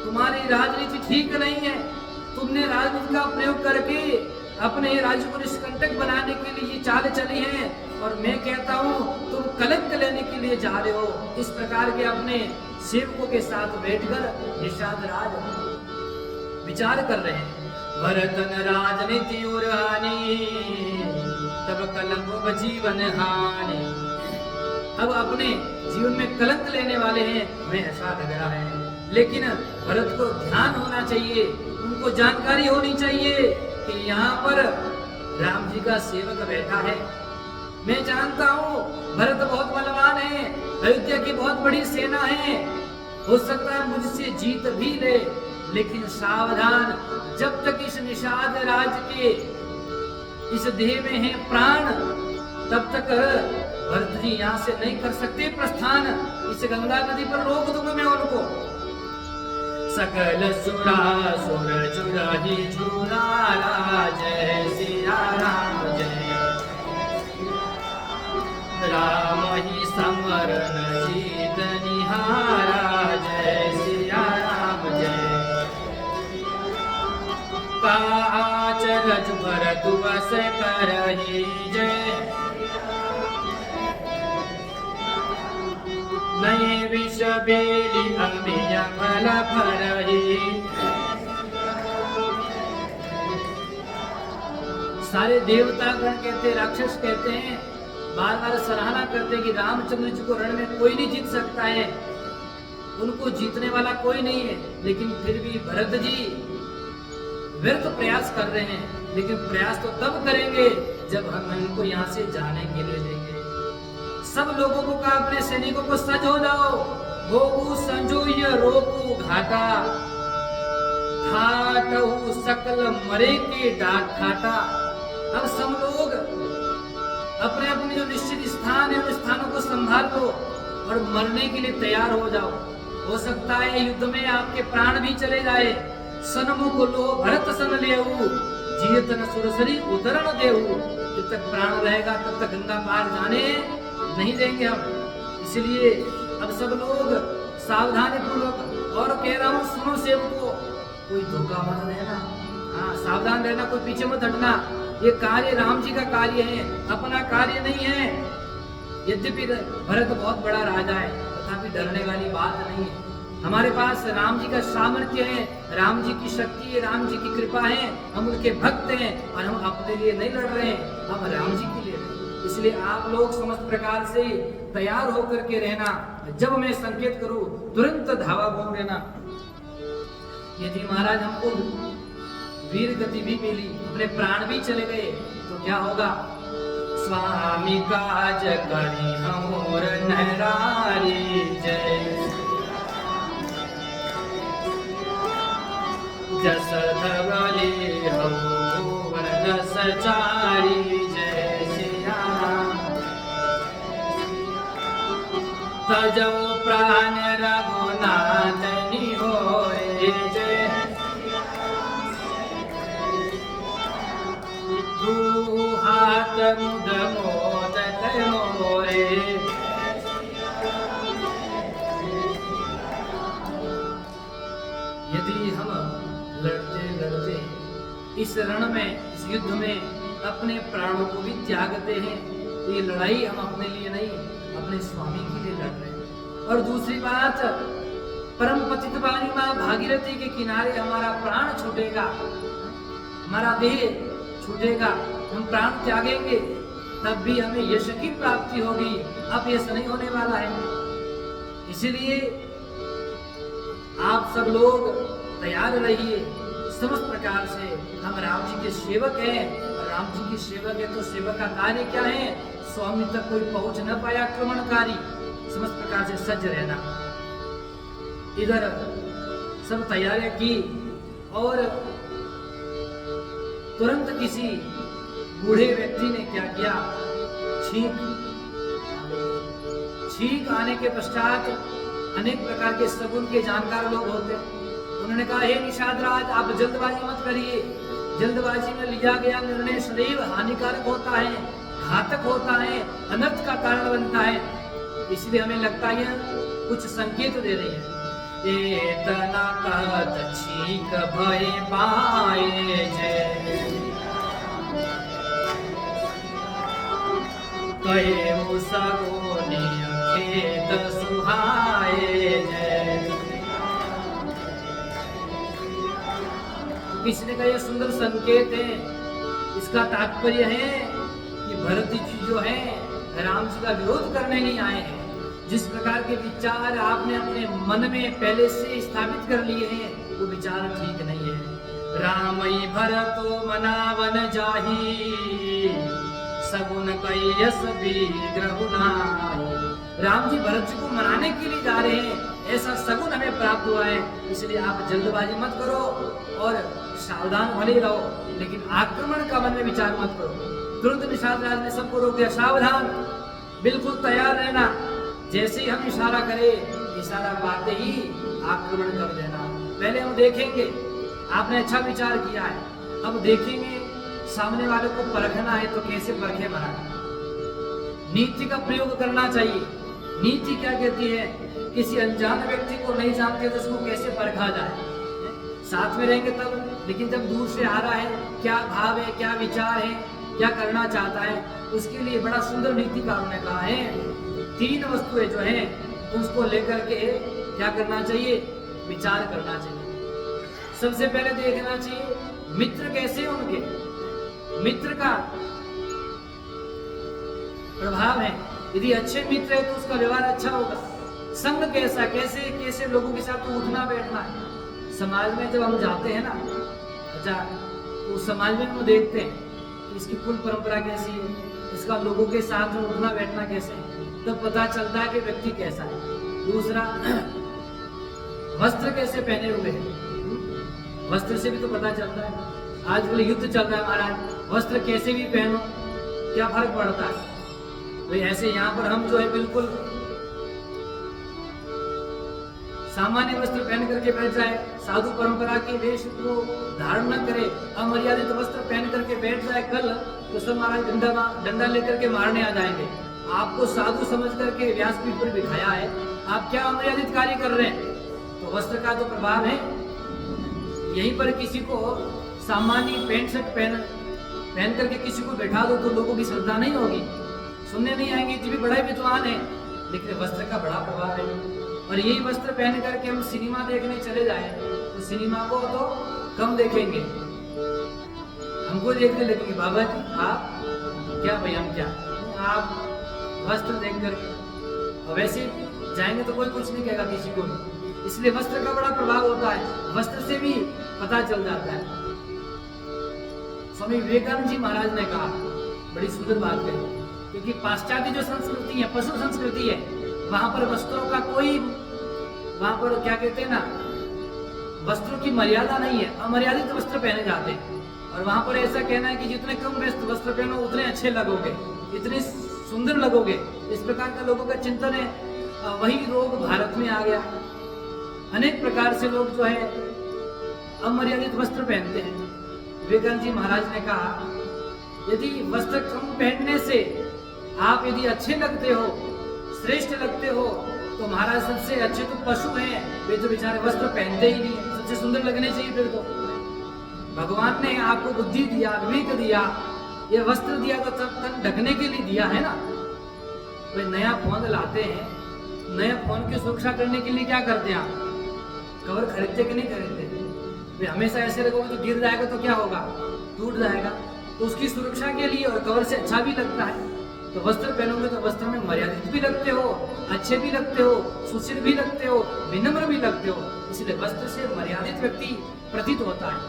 तुम्हारी राजनीति ठीक नहीं है, तुमने राजनीति का प्रयोग करके अपने राज्य को निष्कंटक बनाने के लिए ये चाल चली है, और मैं कहता हूँ तुम कलंक लेने के लिए जा रहे हो। इस प्रकार के अपने सेवकों के साथ बैठकर निषाद राज विचार कर रहे हैं। भरतन राजनीति और हानि, तब कलंक जीवन हानि। अब अपने जीवन में कलंक लेने वाले हैं, हमें ऐसा लग रहा है। लेकिन भरत को ध्यान होना चाहिए, उनको जानकारी होनी चाहिए कि यहाँ पर राम जी का सेवक बैठा है। मैं जानता हूँ भरत बहुत बलवान है, अयोध्या की बहुत बड़ी सेना है, हो सकता है मुझसे जीत भी ले, लेकिन सावधान, जब तक इस निषाद राज के इस देह में है प्राण, तब तक भरत जी यहाँ से नहीं कर सकते प्रस्थान। इस गंगा नदी पर रोक दूंगा मैं उनको। सकल सुरासुर चुराही चुरारा, जय सिया राम जय, राम ही समरन जीत निहारा, जय सिया राम जय, काचरज भरत वस करही जय, नये विष बेली अमिय फल फरही। सारे देवतागण कहते, राक्षस कहते हैं, बार बार सराहना करते कि रामचंद्र जी को रण में कोई नहीं जीत सकता है, उनको जीतने वाला कोई नहीं है। लेकिन फिर भी भरत जी व्यर्थ प्रयास कर रहे हैं। लेकिन प्रयास तो तब करेंगे जब हम इनको यहाँ से जाने के लिए देंगे। सब लोगों को कहा, अपने सैनिकों को सज हो जाओ, होगु संजोय रोकु घाटा। ठाटहु सकल मरे के डाक ठाटा। अब सब लोग अपने अपने जो निश्चित स्थान है उन स्थानों को संभाल लो और मरने के लिए तैयार हो जाओ। हो सकता है युद्ध में आपके प्राण भी चले जाए। सनमुख लो भरत सन लेऊ, जियत न सुरसरी उतरण देऊ। जब तक प्राण रहेगा तब तक गंगा पार जाने नहीं देंगे हम। इसलिए अब सब लोग सावधानी पूर्वक, और कह रहा हूँ सुनो सेवकों, कोई धोखा मत देना। हाँ, सावधान रहना, कोई पीछे मत हटना। ये कार्य राम जी का कार्य है, अपना कार्य नहीं है। यद्यपि भरत बहुत बड़ा राजा है, तथापि डरने वाली बात नहीं है। हमारे पास राम जी का सामर्थ्य है, राम जी की शक्ति है, राम जी की कृपा है। हम उनके भक्त हैं और हम अपने लिए नहीं लड़ रहे हैं, हम राम जी के लिए लड़ रहे हैं। इसलिए आप लोग समस्त प्रकार से तैयार होकर के रहना। जब मैं संकेत करूं तुरंत धावा बोल देना। यदि महाराज हमको वीर गति भी मिली, अपने प्राण भी चले गए, तो क्या होगा? स्वामी काज करी हमोर नरारी जय, जस धवली हमोर जस चारी जय सिया राम। तजो प्राण रघुनाथ होए जय, हाथ मुद मोदक मोरे। यदि हम लड़ते लड़ते इस रण में, इस युद्ध में अपने प्राणों को भी त्यागते हैं, तो ये लड़ाई हम अपने लिए नहीं, अपने स्वामी के लिए लड़ रहे हैं। और दूसरी बात, परम पतित पावनी माँ भागीरथी के किनारे हमारा प्राण छूटेगा, हमारा देह छूटेगा, हम प्राण त्यागेंगे, तब भी हमें यश की प्राप्ति होगी। अब यश नहीं होने वाला है। इसलिए आप सब लोग तैयार रहिए समस्त प्रकार से। हम राम जी के सेवक हैं, और राम जी के सेवक है तो सेवक का कार्य क्या है? स्वामी तक कोई पहुंच न पाया आक्रमणकारी, समस्त प्रकार से सज्ज रहना। इधर सब तैयारियां की और तुरंत किसी बूढ़े व्यक्ति ने क्या किया? छींक आने के पश्चात अनेक प्रकार के सगुन के जानकार लोग होते हैं। उन्होंने कहा, हे निषाद राज, आप जल्दबाजी मत करिए। जल्दबाजी में लिया गया निर्णय सदैव हानिकारक होता है, घातक होता है, अनर्थ का कारण बनता है। इसलिए हमें लगता है कुछ संकेत दे रही है। एतना कहत छींक भय पाए जय, कहे मुसगुनी खेत सुहाए जय। किसी ने कहा यह सुंदर संकेत है, इसका तात्पर्य है कि भरत जी जो है राम जी का विरोध करने नहीं आए हैं। जिस प्रकार के विचार आपने अपने मन में पहले से स्थापित कर लिए हैं, वो विचार ठीक नहीं है। रामई भरतो मनावन जाही, सगुन कैयस विग्रह नाही। राम जी भरत जी को मनाने के लिए जा रहे हैं, ऐसा सगुन हमें प्राप्त हुआ है। इसलिए आप जल्दबाजी मत करो और सावधान भले रहो, लेकिन आक्रमण का मन में विचार मत करो। तुरंत निषाद राज ने सबको रोक दिया, सावधान, बिल्कुल तैयार रहना। जैसे ही हम इशारा करें, इशारा पाते ही आक्रमण कर देना। पहले हम देखेंगे, आपने अच्छा विचार किया है, अब देखेंगे सामने वाले को परखना है तो कैसे परखे बना। नीति का प्रयोग करना चाहिए। नीति क्या कहती है? किसी अनजान व्यक्ति को नहीं जानते तो उसको कैसे परखा जाए। साथ में रहेंगे तब, लेकिन जब दूर से आ रहा है, क्या भाव है, क्या विचार है, क्या करना चाहता है, उसके लिए बड़ा सुंदर नीतिकारों ने कहा है 3 वस्तुएं जो हैं उसको लेकर के क्या करना चाहिए? विचार करना चाहिए। सबसे पहले देखना चाहिए मित्र कैसे, उनके मित्र का प्रभाव है। यदि अच्छे मित्र है तो उसका व्यवहार अच्छा होगा। संग कैसा, कैसे कैसे लोगों के साथ तो उठना बैठना है। समाज में जब हम जाते हैं ना, अच्छा, तो समाज में हम देखते हैं कि इसकी कुल परंपरा कैसी है, इसका लोगों के साथ में उठना बैठना कैसे है, तो पता चलता है कि व्यक्ति कैसा है। दूसरा, वस्त्र कैसे पहने हुए हैं, वस्त्र से भी तो पता चलता है। आजकल युद्ध चल रहा है महाराज, वस्त्र कैसे भी पहनो क्या फर्क पड़ता है। भाई ऐसे यहाँ पर हम जो है बिल्कुल सामान्य वस्त्र पहन करके बैठ जाए, साधु परंपरा के वेश को धारण न करे, अमर्यादित वस्त्र पहन करके बैठ जाए कल, तो सब महाराज डंडा लेकर के मारने आ जाएंगे। आपको साधु समझ करके व्यासपीठ पर बिठाया है, आप क्या अमर्यादित कार्य कर रहे हैं। तो वस्त्र का तो प्रभाव है। यहीं पर किसी को सामान्य पैंट शर्ट पहन करके किसी को बैठा दो तो लोगों की श्रद्धा नहीं होगी, सुनने नहीं आएंगे। ये भी बड़ा विद्वान है, लेकिन वस्त्र का बड़ा प्रभाव है। और यही वस्त्र पहन करके हम सिनेमा देखने चले जाएं तो सिनेमा को तो कम देखेंगे, हमको देखने लगेंगे बाबा जी आप क्या, भाई हम क्या, आप वस्त्र देख करके। और वैसे जाएंगे तो कोई कुछ नहीं कहेगा किसी को भी। इसलिए वस्त्र का बड़ा प्रभाव होता है, वस्त्र से भी पता चल जाता है। स्वामी विवेकानंद जी महाराज ने कहा, बड़ी सुंदर बात कही, क्योंकि पाश्चात्य जो संस्कृति है, पशु संस्कृति है, वहां पर वस्त्रों का कोई, वहां पर क्या कहते हैं ना, वस्त्रों की मर्यादा नहीं है, अमर्यादित वस्त्र पहने जाते हैं। और वहां पर ऐसा कहना है कि जितने कम वस्त्र पहनो उतने अच्छे लगोगे, इतने सुंदर लगोगे। इस प्रकार का लोगों का चिंतन है। वही रोग भारत में आ गया। अनेक प्रकार से लोग जो है अमर्यादित वस्त्र पहनते हैं। विवेकानंद जी महाराज ने कहा, यदि वस्त्र कम पहनने से आप यदि अच्छे लगते हो, श्रेष्ठ लगते हो, तो महाराज सबसे अच्छे तो पशु हैं, वे तो बेचारे वस्त्र पहनते ही नहीं, सबसे सुंदर लगने चाहिए। फिर तो भगवान ने आपको बुद्धि दिया, विवेक दिया, ये वस्त्र दिया तो सब तन ढकने के लिए दिया है ना। वे नया फोन लाते हैं, नया फोन की सुरक्षा करने के लिए क्या करते हैं आप, कवर खरीदते कि नहीं खरीदते। वे हमेशा ऐसे रखोगे तो गिर जाएगा तो क्या होगा, टूट जाएगा। तो उसकी सुरक्षा के लिए, और कवर से अच्छा भी लगता है। तो वस्त्र पहनोगे तो वस्त्र में मर्यादित भी लगते हो, अच्छे भी लगते हो, सुशील भी लगते हो, विनम्र भी लगते हो। इसलिए वस्त्र से मर्यादित व्यक्ति प्रतीत होता है।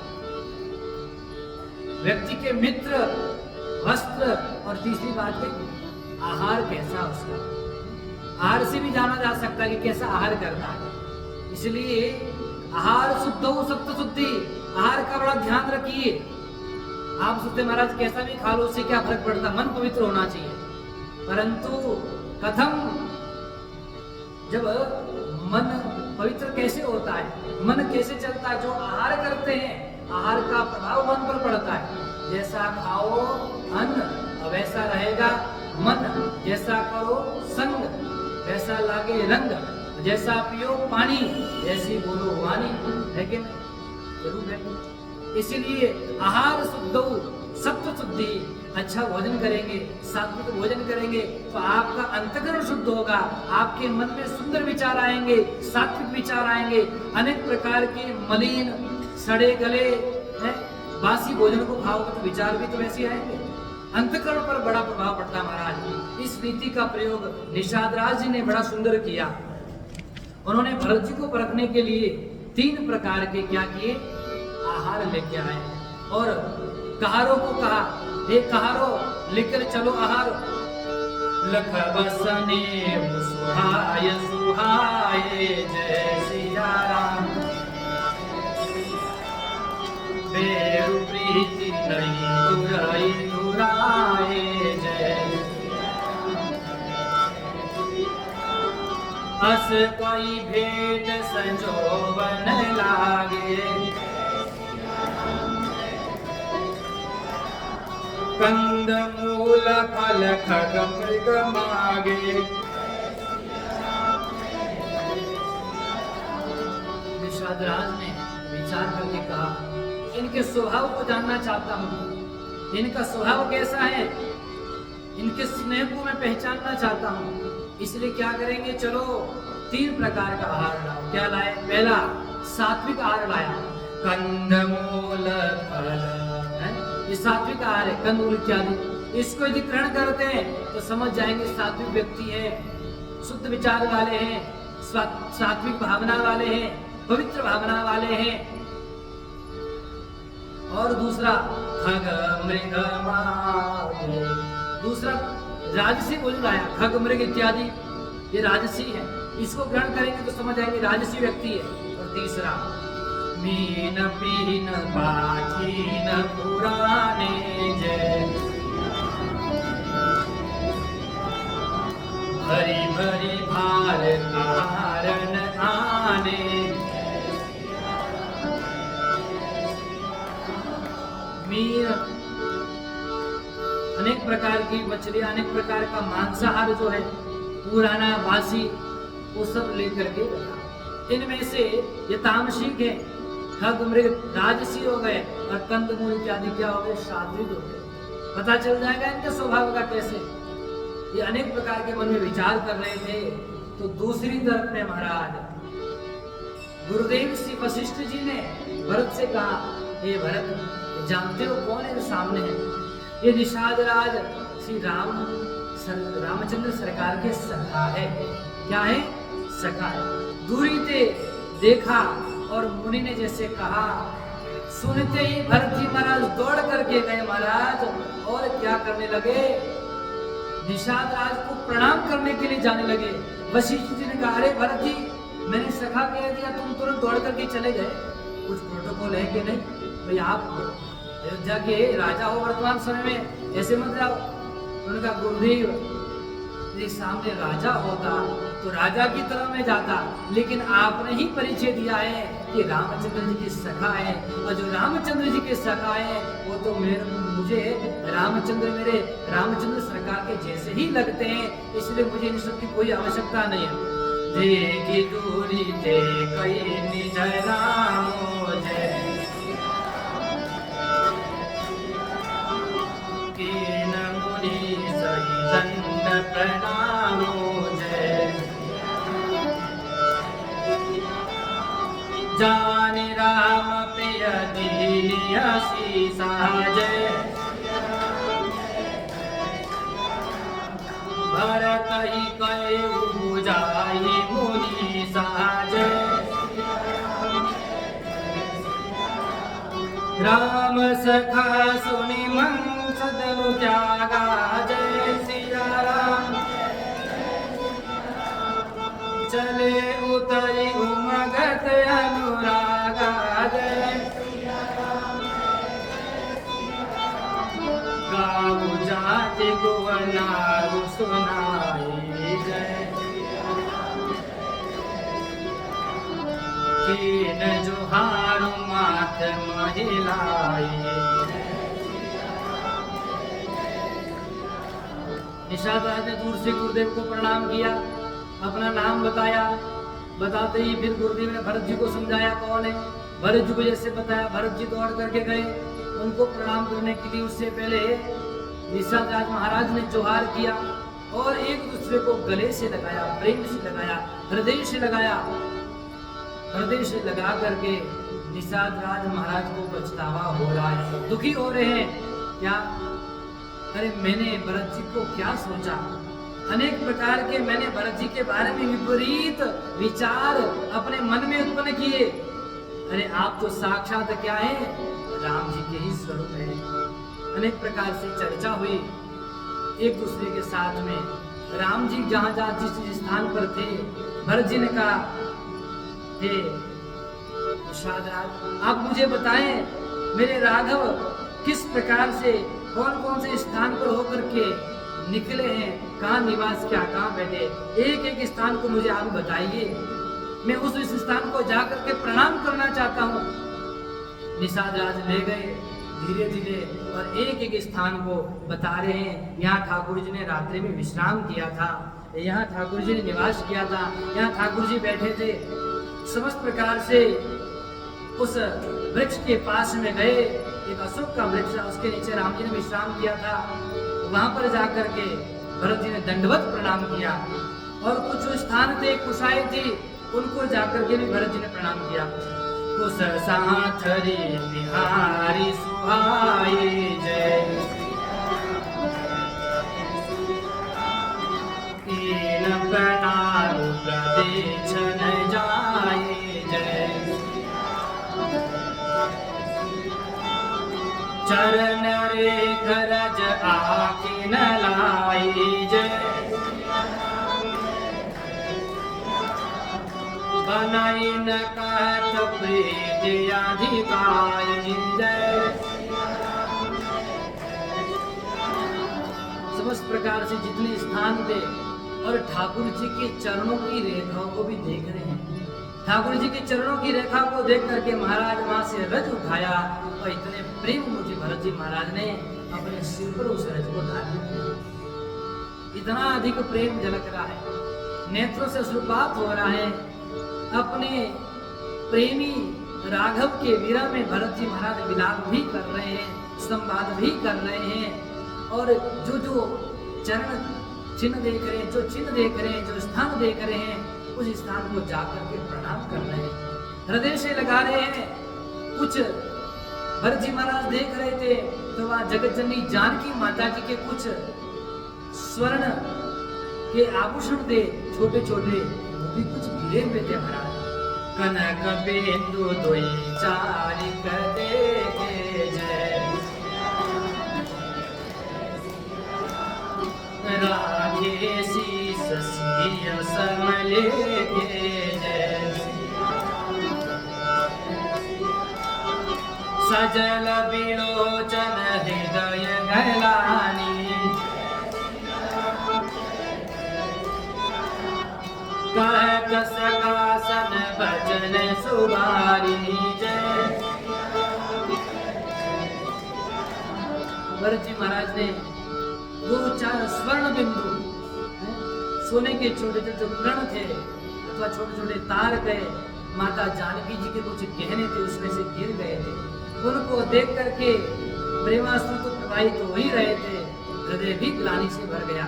व्यक्ति के मित्र वस्त्र, और तीसरी बात है आहार कैसा उसका। आहार से भी जाना जा सकता है कि कैसा आहार करता है। इसलिए आहार शुद्ध हो सप्त शुद्धि, आहार का बड़ा ध्यान रखिए। आप सोचते महाराज कैसा भी खा लो उससे क्या फर्क पड़ता, मन पवित्र होना चाहिए। परंतु कथम, जब मन पवित्र कैसे होता है, मन कैसे चलता है, जो आहार करते हैं आहार का प्रभाव मन पर पड़ता है। जैसा खाओ अन्न वैसा रहेगा मन, जैसा करो संग वैसा लागे रंग, जैसा पियो पानी ऐसी बोलो वाणी, है कि नहीं? जरूर है। इसीलिए आहार शुद्ध सप्त शुद्धि, अच्छा भोजन करेंगे, सात्विक भोजन करेंगे तो आपका अंतःकरण शुद्ध होगा, आपके मन में सुंदर विचार आएंगे, सात्विक विचार आएंगे। अनेक प्रकार के मलिन सड़े गले बासी भोजन को खाओगे तो विचार भी तो वैसे आएंगे। अंतःकरण पर बड़ा प्रभाव पड़ता है महाराज। इस नीति का प्रयोग निषाद राज जी ने बड़ा सुंदर किया। उन्होंने भरत जी को परखने के लिए 3 प्रकार के क्या किए, आहार लेके आए। और कहारों को कहा, एक कहारो लेकर चलो आहार। लख बसने सुहाय सुहाय जय सिया राम, बेरु प्रीति नहीं दुराई दुराए जय। अस कोई भेंट संजोवन लागे, कंद मूल फल खग मृग मागे। निषाद राज ने विचार करके कहा, इनके स्वभाव को जानना चाहता हूँ, इनका स्वभाव कैसा है, इनके स्नेह को मैं पहचानना चाहता हूँ। इसलिए क्या करेंगे, चलो 3 प्रकार का आहार लाओ। क्या लाए? पहला सात्विक आहार लाया, कंदमूल फल, ये सात्विक आहार है, कंदमूल इत्यादि। इसको यदि ग्रहण करते हैं तो समझ जाएंगे सात्विक व्यक्ति है, शुद्ध विचार वाले हैं, सात्विक भावना वाले हैं, पवित्र भावना वाले हैं। और दूसरा खग मृग मागे, दूसरा राजसी भोजन लाया, खग मृग इत्यादि, ये राजसी है, इसको ग्रहण करेंगे तो समझ आएंगे राजसी व्यक्ति है। और तीसरा मीन पीन पाठीन पुराने जय भरी भरी भार कारण आने मीन अनेक प्रकार की मछलियां अनेक प्रकार का मांसाहार जो है पुराना बासी वो सब लेकर के इनमें से ये तामसिक है खग मृग राजसी हो गए और कंदमूल इत्यादि क्या हो गए सात्विक हो गए। पता चल जाएगा इनके स्वभाव का कैसे। ये अनेक प्रकार के मन में विचार कर रहे थे तो दूसरी तरफ में महाराज गुरुदेव श्री वशिष्ठ जी ने भरत से कहा, हे भरत जानते हो कौन है जो सामने है? ये निषाद राज श्री रामचंद्र सरकार के सखा है। क्या है? सखा है। दूरी से देखा और मुनि ने जैसे कहा, सुनते ही भरत जी महाराज दौड़ करके गए महाराज और क्या करने लगे? निषाद राज को प्रणाम करने के लिए जाने लगे। वशिष्ठ जी ने कहा, अरे भरत जी मैंने सखा कह दिया तुम तुरंत दौड़ करके चले गए, कुछ प्रोटोकॉल है कि नहीं? भाई आप अयोध्या के राजा हो वर्तमान समय में, ऐसे मत जाओ। उनका गुरुदेव यदि सामने राजा होता तो राजा की तरह में जाता, लेकिन आपने ही परिचय दिया है कि रामचंद्र जी की सखा है और जो रामचंद्र जी के सखा है वो तो मुझे मेरे रामचंद्र सरकार के जैसे ही लगते हैं, इसलिए मुझे इन सब की कोई आवश्यकता नहीं है। देखी दूरी ते कई निज रामो जय कीन मुनि सही दंड प्रणामो जय जानि राम प्रिय दीन शीसा जय भरत ही कहे जाहि मुनि साजय राम सखा सुनि मन सदनु त्यागा जय सिया राम चले उतरी उमगत अनुरागा जय गाऊ जाति गुवनारु सुनाई जय कीन जोहारु माथ महिलाई। निषाद राज ने दूर से गुरुदेव को प्रणाम किया, अपना नाम बताया, बताते ही फिर गुरुदेव ने भरत जी को समझाया कौन है। भरत जी को जैसे बताया भरत जी दौड़ करके गए उनको प्रणाम करने के लिए। उससे पहले निषाद राज महाराज ने जोहार किया और एक दूसरे को गले से लगाया, प्रेम से लगाया, हृदय से लगाया। हृदय से लगा करके निषाद राज महाराज को पछतावा हो रहा है, दुखी हो रहे हैं। क्या? अरे मैंने भरत जी को क्या सोचा, अनेक प्रकार के मैंने भरत जी के बारे में विपरीत विचार अपने मन में उत्पन्न किए। अरे आप तो साक्षात क्या है? राम जी के ही स्वरूप है। अनेक प्रकार से चर्चा हुई एक दूसरे के साथ में। राम जी जहां जहां जिस स्थान पर थे भरत जी ने कहा, हे निषाद राज आप मुझे बताएं मेरे राघव किस प्रकार से कौन कौन से स्थान पर होकर के निकले हैं, कहाँ निवास किया, कहाँ बैठे, एक एक स्थान को मुझे आप बताइए, मैं उस स्थान को जाकर के प्रणाम करना चाहता हूँ। निषाद राज ले गए धीरे धीरे और एक एक स्थान को बता रहे हैं। यहाँ ठाकुर जी ने रात्रि में विश्राम किया था, यहाँ ठाकुर जी ने निवास किया था, यहाँ ठाकुर जी बैठे थे। समस्त प्रकार से उस वृक्ष के पास में गए, एक अशोक का वृक्ष, उसके नीचे राम जी ने विश्राम किया था। वहां पर जाकर के भरत जी ने दंडवत प्रणाम किया और कुछ स्थान थे कुशाई थी उनको जाकर के भी भरत जी ने प्रणाम किया। कुश साथरी बिहारी सुहाई जय कीन प्रणाम प्रदेश न जाए जय चरण रेख रज आखि न लाई जय बनाई न कहत प्रीति अधिकारी जय। समस्त प्रकार से जितने स्थान थे और ठाकुर जी के चरणों की रेखाओं को भी देख रहे हैं। ठाकुर जी के चरणों की रेखा को देख करके महाराज वहां से रज उठाया और इतने प्रेम मुझे भरत जी महाराज ने अपने सिर पर उस रज को धारण किया। इतना अधिक प्रेम झलक रहा है, नेत्रों से अश्रुपात हो रहा है। अपने प्रेमी राघव के वीरा में भरत जी महाराज विलाप भी कर रहे हैं, संवाद भी कर रहे हैं। और जो जो चरण चिन्ह देख रहे हैं, जो चिन्ह देख रहे हैं, जो स्थान देख रहे हैं, उस स्थान को जाकर के प्रणाम कर रहे हैं, हृदय से लगा रहे हैं। कुछ भरत जी महाराज देख रहे थे तो वहां जगत जननी जानकी माता जी के कुछ स्वर्ण के आभूषण थे, छोटे छोटे, वो भी कुछ गिरे हुए थे महाराज। कनक बिंदु दोई चारिक देखे जय, राधे शीस सिय समले के जय। सजल बिलोचन हृदय गलानी, कहत सकासन बचन सुबारी जय। भरत जी महाराज ने दो चार स्वर्ण बिंदु, सोने के छोटे छोटे जो कण थे अथवा छोटे छोटे तार गए, माता जानकी जी के कुछ गहने थे उसमें से गिर गए थे। उनको देख करके प्रेमाश्रु तो प्रवाहित हो ही रहे थे, हृदय भी ग्लानि से भर गया।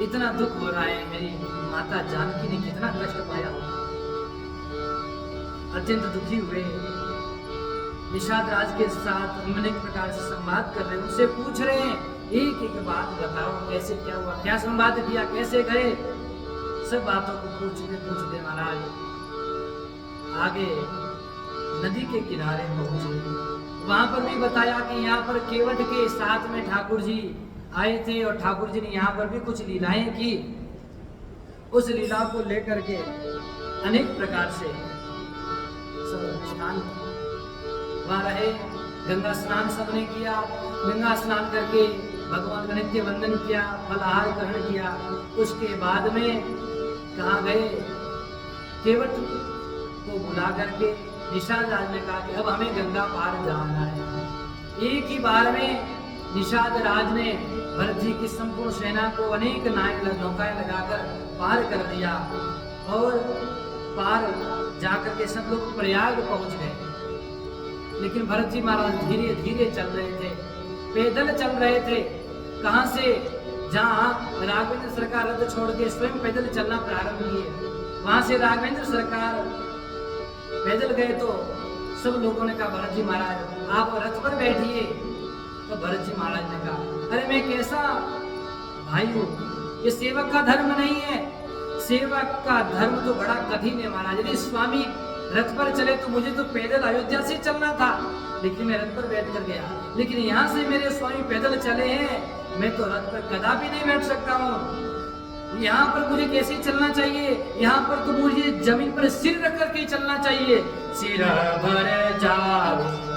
इतना दुख हो रहा है, मेरी माता जानकी ने कितना कष्ट पाया होगा। अत्यंत दुखी हुए, निषाद राज के साथ अनेक प्रकार से संवाद कर रहे हैं, उनसे पूछ रहे हैं एक एक बात बताओ, कैसे क्या हुआ, क्या संवाद किया, कैसे गए। सब बातों को पूछते महाराज आगे नदी के किनारे पहुंचे। वहां पर भी बताया कि यहाँ पर केवट के साथ में ठाकुर जी आए थे और ठाकुर जी ने यहाँ पर भी कुछ लीलाएं की। उस लीला को लेकर के अनेक प्रकार से सब स्नान वहां रहे, गंगा स्नान सबने किया। गंगा स्नान करके भगवान का नित्य वंदन किया, फलाहार ग्रहण किया। उसके बाद में कहाँ गए, केवट को बुला करके निषाद राज ने कहा कि अब हमें गंगा पार जाना है। एक ही बार में निषाद राज ने भरत जी की संपूर्ण सेना को अनेक नौकाएं लगाकर पार कर दिया और पार जाकर के सब लोग प्रयाग पहुंच गए। लेकिन भरत जी महाराज धीरे धीरे चल रहे थे, पैदल चल रहे थे। कहां से, जहां राघवेंद्र सरकार रथ छोड़ के स्वयं पैदल चलना प्रारंभ किए, वहां से राघवेंद्र सरकार पैदल गए तो सब लोगों ने कहा भरत जी महाराज आप रथ पर बैठिए। तो भरत जी महाराज ने कहा अरे मैं कैसा भाई हूँ, ये सेवक का धर्म नहीं है। सेवक का धर्म तो बड़ा कठिन है महाराज। यदि स्वामी रथ पर चले तो मुझे तो पैदल अयोध्या से चलना था, लेकिन मैं रथ पर बैठ कर गया। लेकिन यहाँ से मेरे स्वामी पैदल चले हैं, मैं तो रथ पर कदापि नहीं बैठ सकता हूँ। यहाँ पर मुझे कैसे चलना चाहिए, यहाँ पर तो मुझे जमीन पर सिर रख करके चलना चाहिए। सिर भर जाओ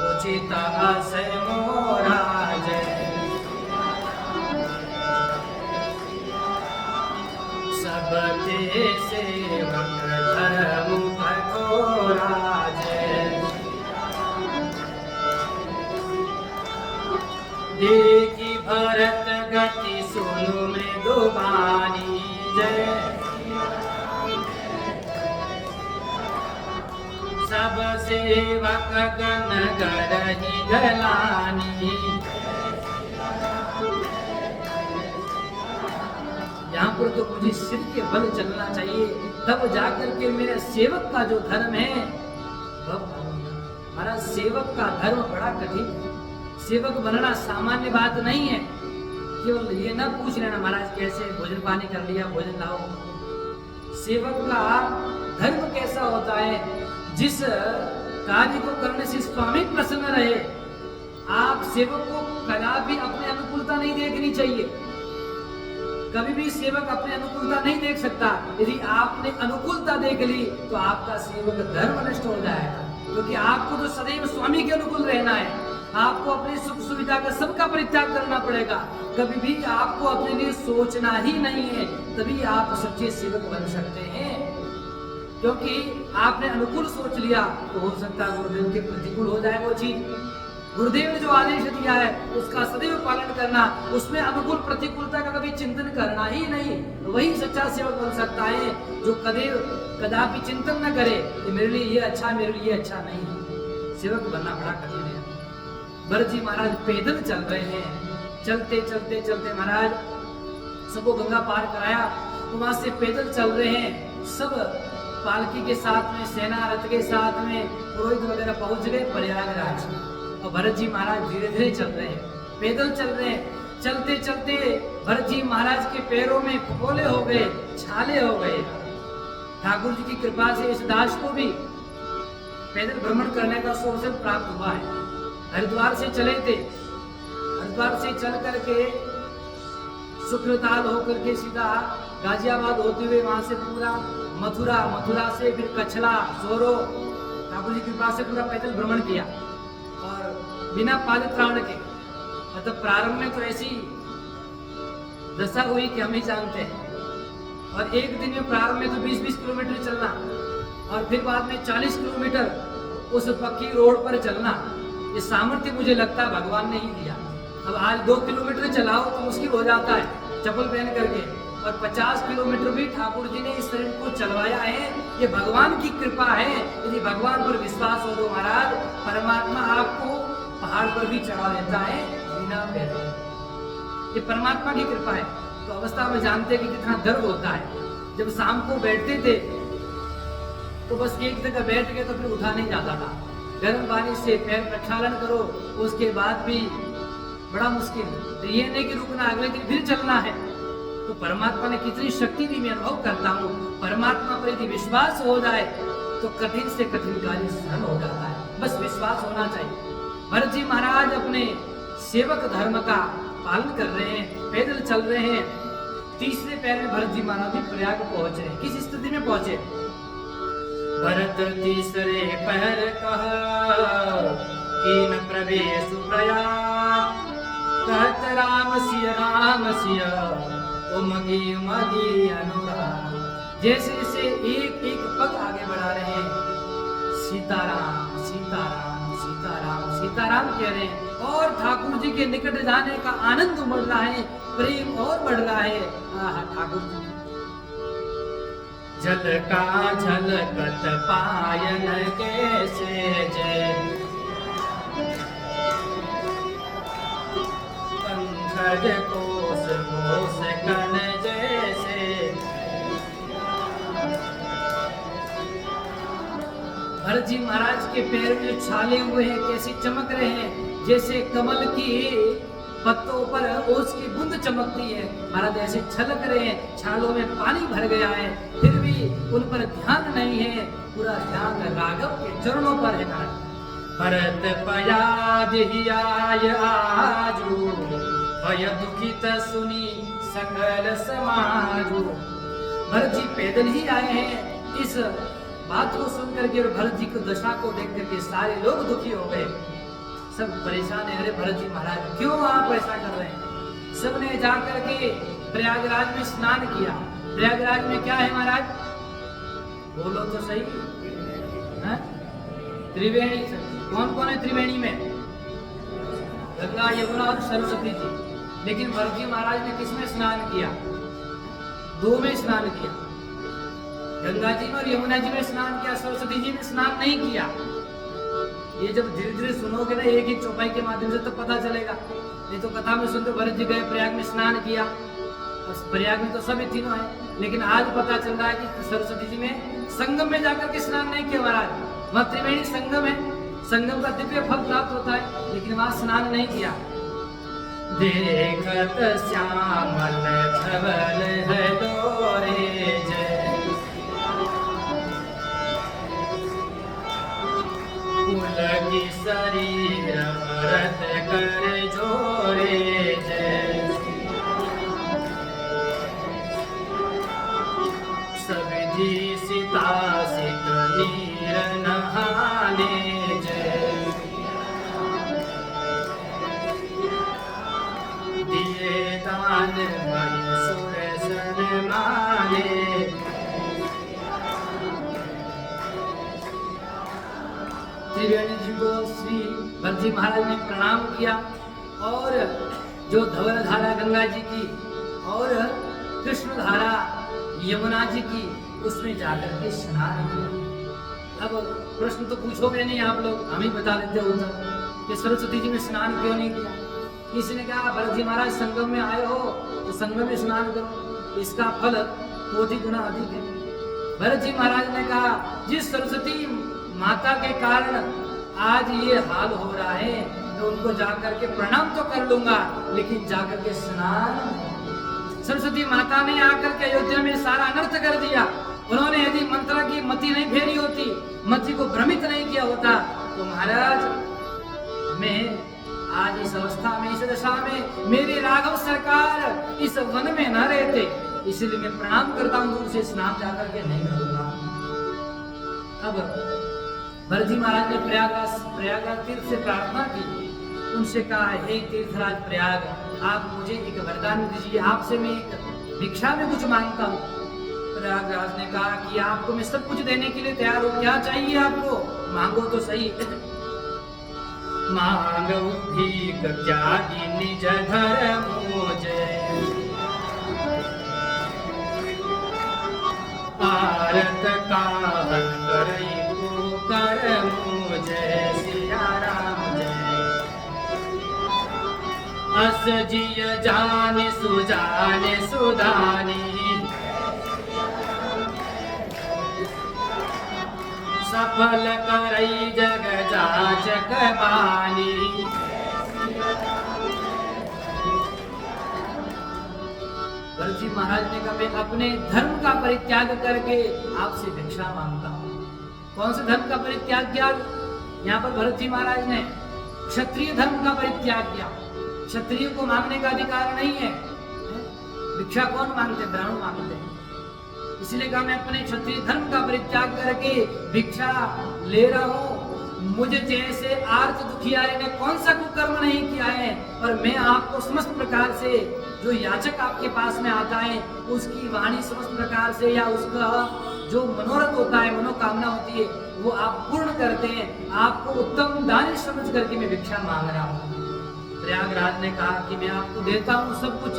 उचित आशय मोरा जय, सब सेवक धर्म कठोरा जय। देखी भरत गति सुनु मृदुबानी जय, सब सेवक गण गरहि गलानी। यहाँ पर तो मुझे सिर के बल चलना चाहिए, तब जाकर के मेरे सेवक का जो धर्म है हमारा सेवक का धर्म बड़ा कठिन है। सेवक बनना सामान्य बात नहीं है। केवल ये ना पूछ लेना महाराज कैसे भोजन पानी कर लिया, भोजन लाओ। सेवक का धर्म कैसा होता है, जिस कार्य को करने से स्वामी प्रसन्न रहे। आप सेवक को कदापि अपने अनुकूलता नहीं देखनी चाहिए। कभी भी सेवक अपनी अनुकूलता नहीं देख सकता। यदि आपने अनुकूलता देख ली तो आपका सेवक धर्म नष्ट हो जाएगा, क्योंकि आपको तो सदैव स्वामी के अनुकूल रहना है। आपको अपनी सुख सुविधा का सबका परित्याग करना पड़ेगा। कभी भी आपको अपने लिए सोचना ही नहीं है, तभी आप सच्चे सेवक बन सकते हैं। क्योंकि आपने अनुकूल सोच लिया तो हो सकता है गुरुदेव के प्रतिकूल हो जाए वो चीज। गुरुदेव ने जो आदेश दिया है उसका सदैव पालन करना, उसमें अनुकूल प्रतिकूलता का कभी चिंतन करना ही नहीं। वही सच्चा सेवक बन सकता है जो कदापि चिंतन न करे कि मेरे लिए ये अच्छा, मेरे लिए अच्छा नहीं। सेवक बनना बड़ा कठिन है। भरत जी महाराज पैदल चल रहे हैं, चलते चलते चलते महाराज सबको गंगा पार कराया, तो वहां से पैदल चल रहे हैं। सब पालकी के साथ में, सेना रथ के साथ में, पुरोहित वगैरह पहुंच गए प्रयागराज। और भरत जी महाराज धीरे धीरे चल रहे हैं, पैदल चल रहे हैं। चलते चलते भरत जी महाराज के पैरों में फफोले हो गए, छाले हो गए। ठाकुर जी की कृपा से इस दास को भी पैदल भ्रमण करने का अवसर प्राप्त हुआ है। हरिद्वार से चले थे, हरिद्वार से चल करके शुक्रताल होकर के सीधा गाजियाबाद होते हुए वहां से पूरा मथुरा, मथुरा से फिर कछला, सोरो, ठाकुर जी की कृपा से पूरा पैदल भ्रमण किया और बिना पादत्राण के। मतलब प्रारंभ में तो ऐसी दशा हुई कि हम ही जानते हैं। और एक दिन में प्रारंभ में तो 20-20 किलोमीटर चलना और फिर बाद में 40 किलोमीटर उस पक्की रोड पर चलना, ये सामर्थ्य मुझे लगता है भगवान ने ही दिया। अब आज 2 किलोमीटर चलाओ तो मुश्किल हो जाता है चप्पल पहन करके, और 50 किलोमीटर भी ठाकुर जी ने इस शरीर को चलवाया है। ये भगवान की कृपा है। यदि भगवान पर विश्वास हो तो महाराज परमात्मा आपको पहाड़ पर भी चढ़ा देता है बिना पैदल। ये परमात्मा की कृपा है। तो अवस्था में जानते कि कितना दर्द होता है। जब शाम को बैठते थे तो बस एक जगह बैठ गए तो फिर उठा नहीं जाता था। गर्म पानी से पैर प्रक्षालन करो, उसके बाद भी बड़ा मुश्किल। तो ये नहीं कि रुकना, अगले दिन फिर चलना है। तो परमात्मा ने कितनी शक्ति दी मैं अनुभव करता हूँ। परमात्मा पर यदि विश्वास हो जाए तो कठिन से कठिन कार्य सरल हो जाता है। बस विश्वास होना चाहिए। भरत जी महाराज अपने सेवक धर्म का पालन कर रहे हैं, पैदल चल रहे हैं। तीसरे पैर में भरत जी महाराज प्रयाग पहुंचे। किस स्थिति में पहुंचे? भरत तीसरे पहर कहा कीन प्रवेश प्रयाग, कहत राम सिया उमगी उमगी अनुराग। जैसे जैसे एक एक पग आगे बढ़ा रहे हैं, सीताराम सीताराम सीताराम सीताराम कह रहे हैं, और ठाकुर जी के निकट जाने का आनंद उमड़ रहा है, प्रेम और बढ़ रहा है। ठाकुर जी जल का झलकत पायन कैसे जय, पंकज कोस कोस कन जैसे। भरत जी महाराज के पैर में छाले हुए हैं, कैसे चमक रहे हैं, जैसे कमल की पत्तों पर ओस की बूंद चमकती है। महाराज ऐसे छलक रहे हैं, छालों में पानी भर गया है, फिर भी उन पर ध्यान नहीं है। पूरा ध्यान राघव के चरणों पर है। भरत पयाद ही आय आजू, भय दुखित सुनी सकल समाजू। भरत जी पैदल ही आए हैं। इस बात को सुनकर के और भरत जी की दशा को देख करके सारे लोग दुखी हो गए, सब परेशान है। अरे भरत जी महाराज क्यों आप ऐसा कर रहे हैं? सबने जाकर के प्रयागराज में स्नान किया। प्रयागराज में क्या है महाराज? बोलो तो सही है? त्रिवेणी। कौन कौन है त्रिवेणी में? गंगा, यमुना और सरस्वती जी। लेकिन भरत जी महाराज ने किसमें स्नान किया? 2 में स्नान किया। गंगा जी में और यमुना जी में स्नान किया, सरस्वती जी में स्नान नहीं किया। ये जब धीरे धीरे सुनोगे ना एक एक चौपाई के माध्यम से तो पता चलेगा। नहीं तो कथा में सुनते भरत जी गए प्रयाग में स्नान किया, प्रयाग में तो सभी तीनों है। लेकिन आज पता चल रहा है कि सरस्वती जी में संगम में जाकर के स्नान नहीं किया महाराज। वहाँ त्रिवेणी संगम है, संगम का दिव्य फल प्राप्त होता है, लेकिन वहाँ स्नान नहीं किया। देखत श्यामल धवल है डोरे जय, पुलकी शरीर भरत कर जोरे जय। जी सीता सित नीर नहाने जय दिए दान मन सुर सन्माने। त्रिवेणी जी को श्री भरत जी महाराज ने प्रणाम किया और जो धवल धारा गंगा जी की और कृष्ण धारा यमुना जी की उसमें जाकर के स्नान किया। अब प्रश्न तो पूछोगे नहीं आप लोग, हम ही बता देते उत्तर कि सरस्वती जी में स्नान क्यों नहीं किया। किसी ने कहा भरत जी महाराज संगम में आए हो तो संगम में स्नान करो, इसका फल कोटि गुना अधिक है। भरत जी महाराज ने कहा जिस सरस्वती माता के कारण आज ये हाल हो रहा है तो उनको जाकर के प्रणाम तो कर लूंगा लेकिन जाकर के स्नान। सरस्वती माता ने आकर के अयोध्या में सारा अनर्थ कर दिया। उन्होंने यदि मंत्र की मति नहीं फेरी होती, मति को भ्रमित नहीं किया होता तो महाराज मैं आज इस अवस्था में, इस दशा में मेरे राघव सरकार इस वन में न रहते। इसलिए मैं प्रणाम करता हूं, उनसे स्नान जाकर के नहीं करूंगा। अब भरत जी महाराज ने प्रयागराज तीर्थ से प्रार्थना की, उनसे कहा हे तीर्थराज प्रयाग, आप मुझे एक वरदान दीजिए, आपसे मैं एक भिक्षा में कुछ मांगता हूँ। प्रयागराज ने कहा कि आपको मैं सब कुछ देने के लिए तैयार हूँ, क्या चाहिए आपको, मांगो तो सही। मांगो भीख क्या निज धर्म मुझे, आरत काहन करई पुकार मुझे, सिया राम जय। अस जिय जान सुजान सुदानी, सफल करई जग जाचक बानी। भरत जी महाराज ने कहा मैं अपने धर्म का परित्याग करके आपसे भिक्षा मांगता हूँ। कौन से धर्म का परित्याग किया? यहाँ पर भरत जी महाराज ने क्षत्रिय धर्म का परित्याग किया। क्षत्रिय को मांगने का अधिकार नहीं है। भिक्षा कौन मांगते? ब्राह्मण मांगते हैं। इसलिए कहा मैं अपने क्षत्रिय धर्म का परित्याग करके भिक्षा ले रहा हूँ। मुझे जैसे आर्त दुखियारी ने कौन सा कुकर्म नहीं किया है, और मैं आपको समस्त प्रकार से जो याचक आपके पास में आता है उसकी वाणी समस्त प्रकार से या उसका जो मनोरथ होता है, मनोकामना होती है, वो आप पूर्ण करते हैं। आपको उत्तम दान समझ करके मैं भिक्षा मांग रहा हूँ। प्रयागराज ने कहा कि मैं आपको देता हूँ सब कुछ,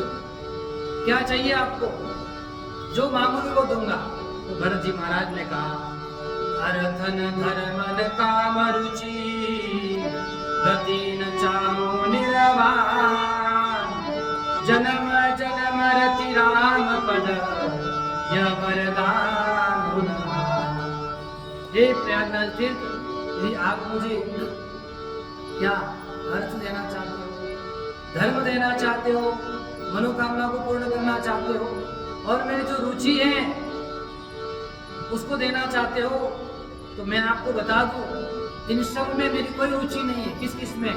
क्या चाहिए आपको, जो मांगोगे वो दूंगा। तो भरत जी महाराज ने कहा अर्थन धर्मन काम रुचि, गति न चाहो निर्वाण, जन्म जन्म रति राम पद यह वरदान। हे प्रयागराज तीर्थ, यदि आप मुझे क्या अर्थ देना चाहते हो, धर्म देना चाहते हो, मनोकामना को पूर्ण करना चाहते हो, और मेरी जो रुचि है उसको देना चाहते हो, तो मैं आपको बता दूं इन सब में मेरी कोई रुचि नहीं है। किस किस में?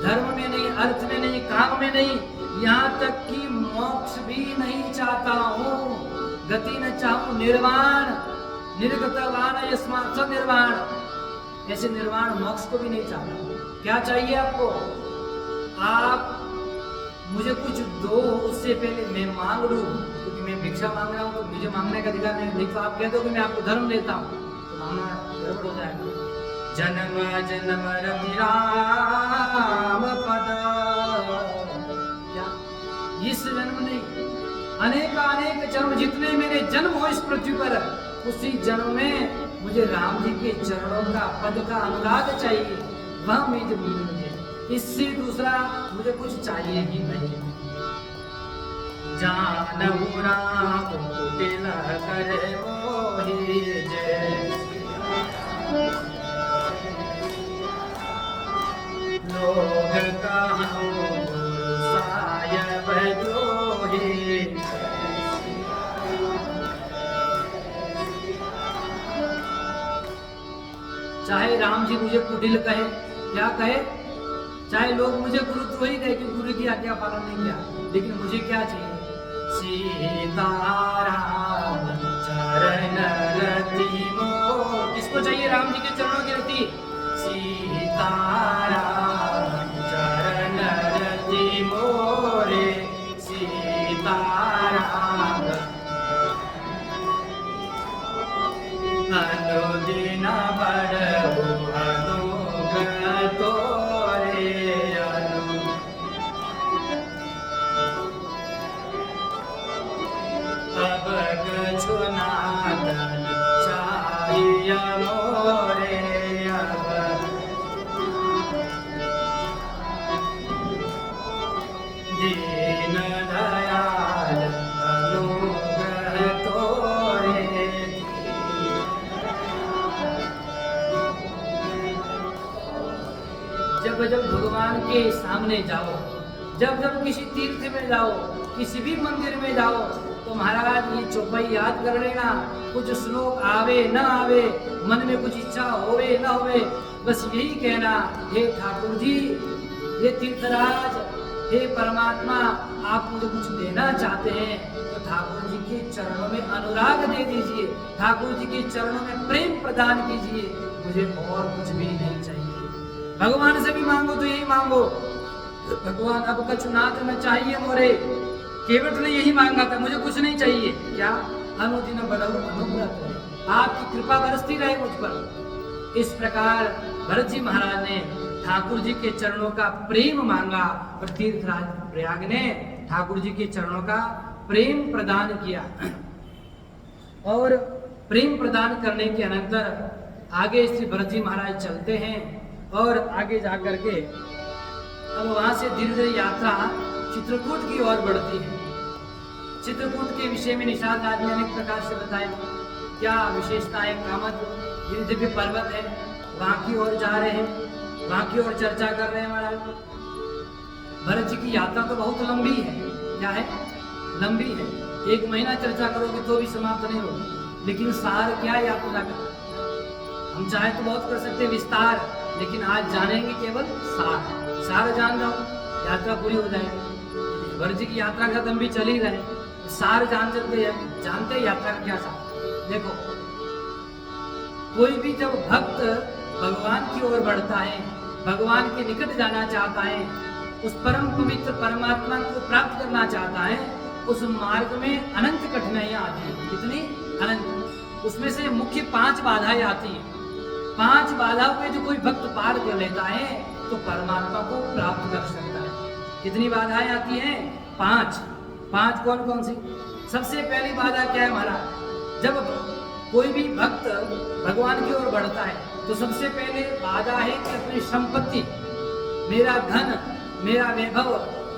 धर्म में नहीं, अर्थ में नहीं, काम में नहीं, यहाँ तक कि मोक्ष भी नहीं चाहता हूँ। गति न चाहूं निर्वाण, निर्गतवान यस्मात् स निर्वाण, ऐसे निर्वाण मोक्ष को भी नहीं चाहता। क्या चाहिए आपको? आप मुझे कुछ दो, उससे पहले मैं मांग लूं, क्योंकि मैं भिक्षा मांग रहा हूँ तो मुझे मांगने का अधिकार नहीं। तो आप कह दो कि मैं आपको धर्म देता हूँ तो मांगना गड़बड़ हो जाएगा। जन्म जन्म रति राम पद, क्या इस जन्म नहीं, अनेक जन्म जितने मेरे जन्म हो इस पृथ्वी पर, उसी जन्म में मुझे राम जी के चरणों का पद का अनुराग चाहिए, वह मुझे, इससे दूसरा मुझे कुछ चाहिए ही नहीं। जानहु राम कुटिल करे मोहि जय, लोग कहूँ सायब द्रोही। चाहे राम जी मुझे कुटिल कहे, क्या कहे, चाहे लोग मुझे गुरुद्रोही कहे कि गुरु की आज्ञा पालन नहीं किया, लेकिन मुझे क्या चाहिए? सीताराम चरण रति मोर। किसको चाहिए राम जी के चरणों की रति? सीताराम चरण रति मोरे, सीताराम अनुदिन बड़हु अनुग्रह तोरे। अब कछु नादन चाहिए मोरे, अब दीन दयाल अनुग्रह तोरे। जब जब भगवान के सामने जाओ, जब जब किसी तीर्थ में जाओ, किसी भी मंदिर में जाओ, तो महाराज ये चौपाई याद कर लेना। कुछ श्लोक आवे न आवे, मन में कुछ इच्छा होवे न होवे, बस यही कहना, हे ठाकुर जी, हे तीर्थराज, हे परमात्मा, आप मुझे कुछ देना चाहते हैं तो ठाकुर जी के चरणों में अनुराग दे दीजिए, ठाकुर जी के चरणों में प्रेम प्रदान कीजिए, मुझे और कुछ भी नहीं चाहिए। भगवान से भी मांगो तो यही मांगो, भगवान अब कछु नाथ न चाहिए मोरे। केवट ने यही मांगा था, मुझे कुछ नहीं चाहिए। क्या? अनुदिन बड़हु अनुग्रह करे, आपकी कृपा बरसती रहे मुझ पर। इस प्रकार भरत जी महाराज ने ठाकुर जी के चरणों का प्रेम मांगा और तीर्थराज प्रयाग ने ठाकुर जी के चरणों का प्रेम प्रदान किया। और प्रेम प्रदान करने के अनंतर आगे श्री भरत जी महाराज चलते हैं और आगे जाकर के अब वहां से धीरे धीरे यात्रा चित्रकूट की ओर बढ़ती है। चित्रकूट के विषय में निषाद राज ने अनेक प्रकार से बताया, क्या विशेषताएं, कामद दिव्य पर्वत है, वहां की ओर जा रहे हैं, वहां की ओर चर्चा कर रहे हैं महाराज। भरत जी की यात्रा तो बहुत लंबी है। क्या है? लंबी है। 1 महीना चर्चा करोगे तो भी समाप्त नहीं होगी। लेकिन सार क्या है यात्रा का? हम चाहे तो बहुत कर सकते विस्तार, लेकिन आज जानेंगे केवल सार। सार जान जाओ, यात्रा पूरी हो जाएगी। भरत जी की यात्रा का दम भी चल ही रहे, सार जानते हैं यात्रा का क्या सार। देखो, कोई भी जब भक्त भगवान की ओर बढ़ता है, भगवान के निकट जाना चाहता है, उस परम पवित्र परमात्मा को प्राप्त करना चाहता है, उस मार्ग में अनंत कठिनाइयां आती है। कितनी? अनंत। उसमें से मुख्य 5 बाधाएं आती है। 5 बाधाओं पे जो कोई भक्त पार कर लेता है तो परमात्मा को प्राप्त कर सकता है। कितनी बाधाएं आती हैं? 5। कौन कौन सी? सबसे पहली बाधा क्या है महाराज? जब कोई भी भक्त भगवान की ओर बढ़ता है तो सबसे पहले बाधा है कि अपनी संपत्ति, मेरा धन, मेरा वैभव,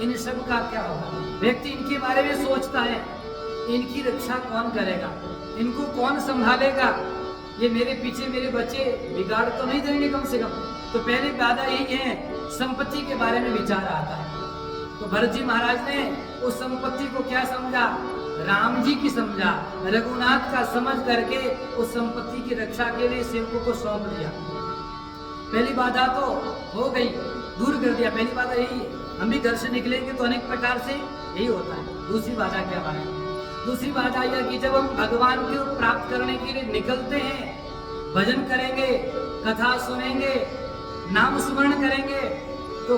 इन सब का क्या होगा। व्यक्ति इनके बारे में सोचता है, इनकी रक्षा कौन करेगा, इनको कौन संभालेगा, ये मेरे पीछे मेरे बच्चे बिगाड़ तो नहीं देंगे कम से कम। तो पहली बाधा यही है, संपत्ति के बारे में विचार आता है। तो भरत जी महाराज ने उस संपत्ति को क्या समझा? राम जी की समझा, रघुनाथ का समझ करके उस संपत्ति की रक्षा के लिए सेवकों को सौंप दिया। पहली बाधा तो हो गई, दूर कर दिया। पहली बाधा यही है। हम भी घर से निकलेंगे तो अनेक प्रकार से यही होता है। दूसरी बाधा क्या है? दूसरी बाधा यह कि जब हम भगवान को प्राप्त करने के लिए निकलते हैं, भजन करेंगे, कथा सुनेंगे, नाम स्मरण करेंगे, तो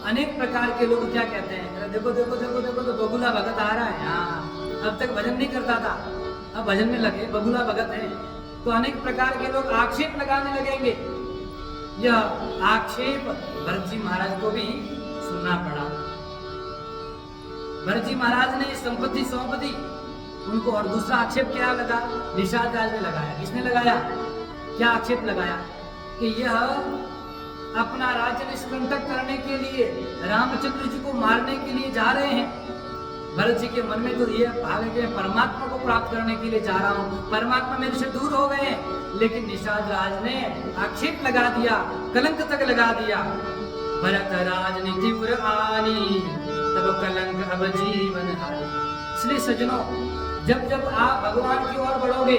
अनेक प्रकार के लोग क्या कहते हैं? देखो देखो देखो देखो तो बबुला भगत आ रहा है। हाँ, अब तक भजन नहीं करता था, अब भजन में लगे, बबुला भगत है। तो अनेक प्रकार के लोग आक्षेप लगाने लगेंगे। यह आक्षेप भरत जी महाराज को भी सुनना पड़ा। भरत जी महाराज ने संपत्ति सौंप दी उनको। और दूसरा आक्षेप क्या लगा? निषाद राज ने लगाया। किसने लगाया? क्या आक्षेप लगाया? कि यह अपना राज्य निष्कंटक करने के लिए, रामचंद्र जी को मारने के लिए जा रहे हैं। भरत जी के मन में तो ये भाव है कि परमात्मा को प्राप्त करने के लिए जा रहा हूँ, परमात्मा मेरे से दूर हो गए। लेकिन निषाद राज ने आक्षेप लगा दिया, कलंक तक लगा दिया। भरत राजनीति उर आनी, तब कलंक अब जीवन हानि। इसलिए सज्जनों, जब जब आप भगवान की ओर बढ़ोगे,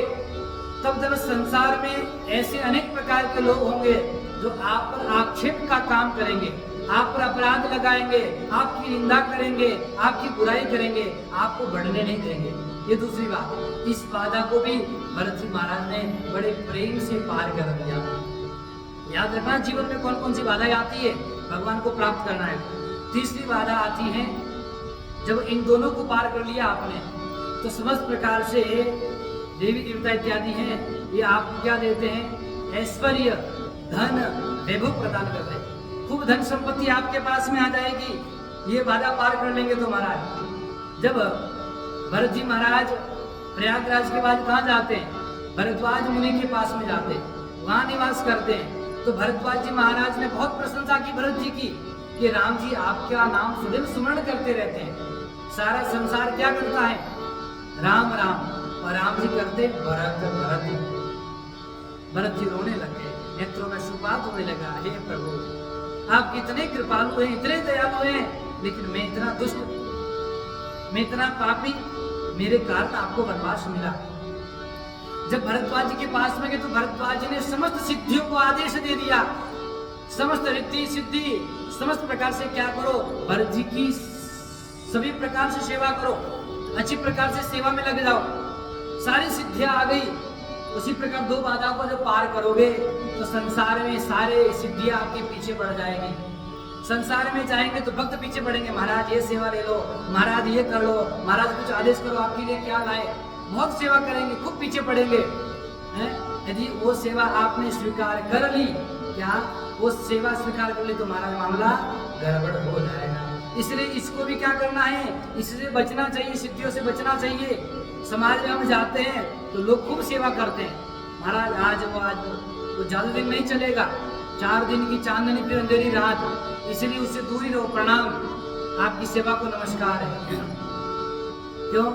तब तब संसार में ऐसे अनेक प्रकार के लोग होंगे जो आप पर आक्षेप का काम करेंगे, आप पर अपराध लगाएंगे, आपकी निंदा करेंगे, आपकी बुराई करेंगे, आपको बढ़ने नहीं देंगे। ये दूसरी बात। इस बाधा को भी भरत जी महाराज ने बड़े प्रेम से पार कर दिया। याद रखना जीवन में कौन कौन सी बाधाएं आती है, भगवान को प्राप्त करना है। तीसरी बाधा आती है जब इन दोनों को पार कर लिया आपने, तो समस्त प्रकार से देवी देवता इत्यादि हैं, ये आपको क्या देते हैं, ऐश्वर्य, धन, वैभव प्रदान करते हैं। खूब धन संपत्ति आपके पास में आ जाएगी, ये बाधा पार कर लेंगे तो महाराज। जब भरत जी महाराज प्रयागराज के बाद कहाँ जाते हैं, भरद्वाज मुनि के पास में जाते हैं, वहां निवास करते हैं। तो भरद्वाज जी महाराज ने बहुत प्रशंसा की भरत जी की कि राम जी आपका नाम सदैव स्मरण करते रहते हैं, सारा संसार क्या करता है, राम राम, और राम जी करते भरत भरत। भरत जी रोने लगे, नेत्रों में शुभात होने लगा, हे प्रभु आप इतने कृपालु हैं, इतने दयालु हैं, लेकिन मैं इतना दुष्ट, मैं इतना पापी, मेरे कारण आपको वनवास मिला। जब भरद्वाज जी के पास में गए तो भरद्वाज जी ने समस्त सिद्धियों को आदेश दे दिया, समस्त रिद्धि सिद्धि समस्त प्रकार से क्या करो, भरत जी की सभी प्रकार से सेवा करो, अच्छी प्रकार से सेवा में लग जाओ, सारी सिद्धियां आ गई। उसी प्रकार दो बाधा को जब पार करोगे तो संसार में सारे सिद्धियां आपके पीछे बढ़ जाएगी। संसार में जाएंगे तो भक्त पीछे बढ़ेंगे, महाराज ये सेवा ले लो, महाराज ये कर लो, महाराज कुछ आदेश करो, आपके लिए क्या लाए, बहुत सेवा करेंगे, खूब पीछे पड़ेंगे। यदि वो सेवा आपने स्वीकार कर ली, क्या वो सेवा स्वीकार कर ली तो महाराज मामला गड़बड़ हो जाएगा। इसलिए इसको भी क्या करना है, इससे बचना चाहिए, सिद्धियों से बचना चाहिए। समाज में हम जाते हैं तो लोग खूब सेवा करते हैं, महाराज आज वो ज्यादा दिन नहीं चलेगा, 4 दिन की चांदनी फिर अंधेरी रात, इसलिए उससे दूर ही रहो। प्रणाम, आपकी सेवा को नमस्कार है। क्यों,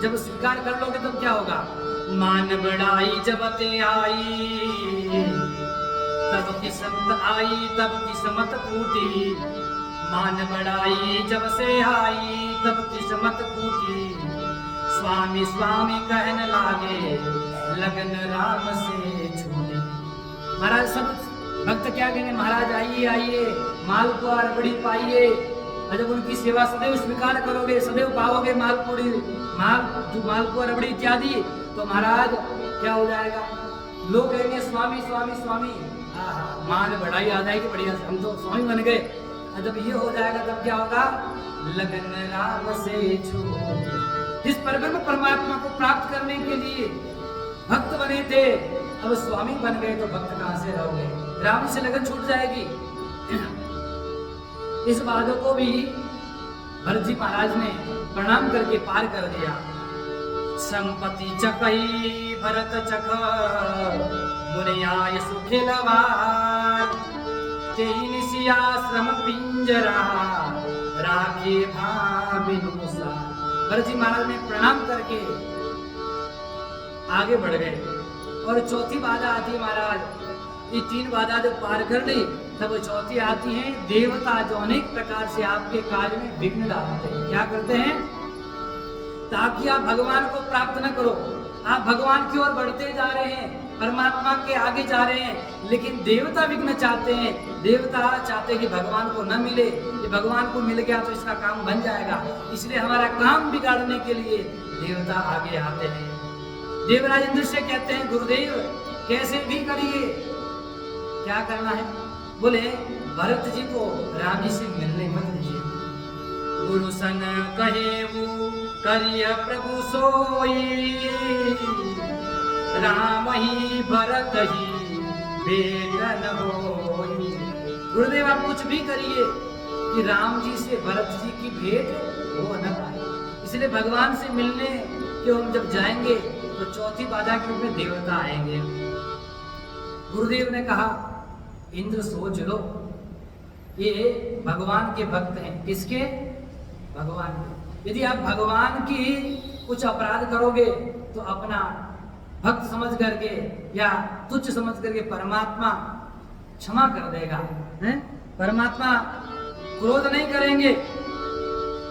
जब स्वीकार कर लोगे तो क्या होगा, मान बढ़ाई जब ते आई, तब किस्मत आई तब किस्मत फूटी, मान बढ़ाई जब से आई तब किस्मत फूटी, स्वामी स्वामी कहने लागे लगन राम से छूटी। महाराज सब भक्त क्या कहेंगे, महाराज आइए आइए, माल को रबड़ी पाइए। और जब उनकी सेवा सदैव स्वीकार करोगे, सदैव पाओगे मालपुड़ी, माल को रबड़ी इत्यादि, तो महाराज क्या हो जाएगा, लोग कहेंगे स्वामी स्वामी स्वामी, मान बढ़ाई आ जाएगी, बढ़िया हम तो स्वामी बन गए। और जब ये हो जाएगा तब क्या होगा, लगन राम से छूटी। जिस परब्रह्म परमात्मा को प्राप्त करने के लिए भक्त बने थे, अब स्वामी बन गए तो भक्त कहां से रहोगे, राम से लगन छूट जाएगी। इस बाधा को भी भरत जी महाराज ने प्रणाम करके पार कर दिया। संपत्ति चकई भरत चख, मुनियाय सुखिलवार, तेहि निशियाश्रम पिंजरा, राखे भाविनुसा। भरत जी महाराज ने प्रणाम करके आगे बढ़ गए। और चौथी बाधा आती है महाराज, ये 3 बाधा जब पार कर ली तब चौथी आती है, देवता जो अनेक प्रकार से आपके कार्य में विघ्न डालते हैं। क्या करते हैं, ताकि आप भगवान को प्राप्त न करो, आप भगवान की ओर बढ़ते जा रहे हैं, परमात्मा के आगे जा रहे हैं, लेकिन देवता विघ्न चाहते हैं। देवता चाहते हैं कि भगवान को न मिले, कि भगवान को मिल गया तो इसका काम बन जाएगा, इसलिए हमारा काम बिगाड़ने के लिए देवता आगे आते हैं। देवराज इंद्र से कहते हैं, गुरुदेव कैसे भी करिए, क्या करना है, बोले भरत जी को राम जी से मिलने मत दीजिए। गुरु सन कहे वो करिय प्रभु सोई, राम ही भरत ही भेट न होई। गुरुदेव आप कुछ भी करिए कि राम जी से भरत जी की भेंट हो न पाए, इसलिए भगवान से मिलने के हम जब जाएंगे तो चौथी बाधा के रूप में देवता आएंगे। गुरुदेव ने कहा, इंद्र सोच लो, ये भगवान के भक्त हैं। किसके, भगवान के। यदि आप भगवान की कुछ अपराध करोगे तो अपना भक्त समझ करके या तुच्छ समझ करके परमात्मा क्षमा कर देगा, हैं? परमात्मा क्रोध नहीं करेंगे।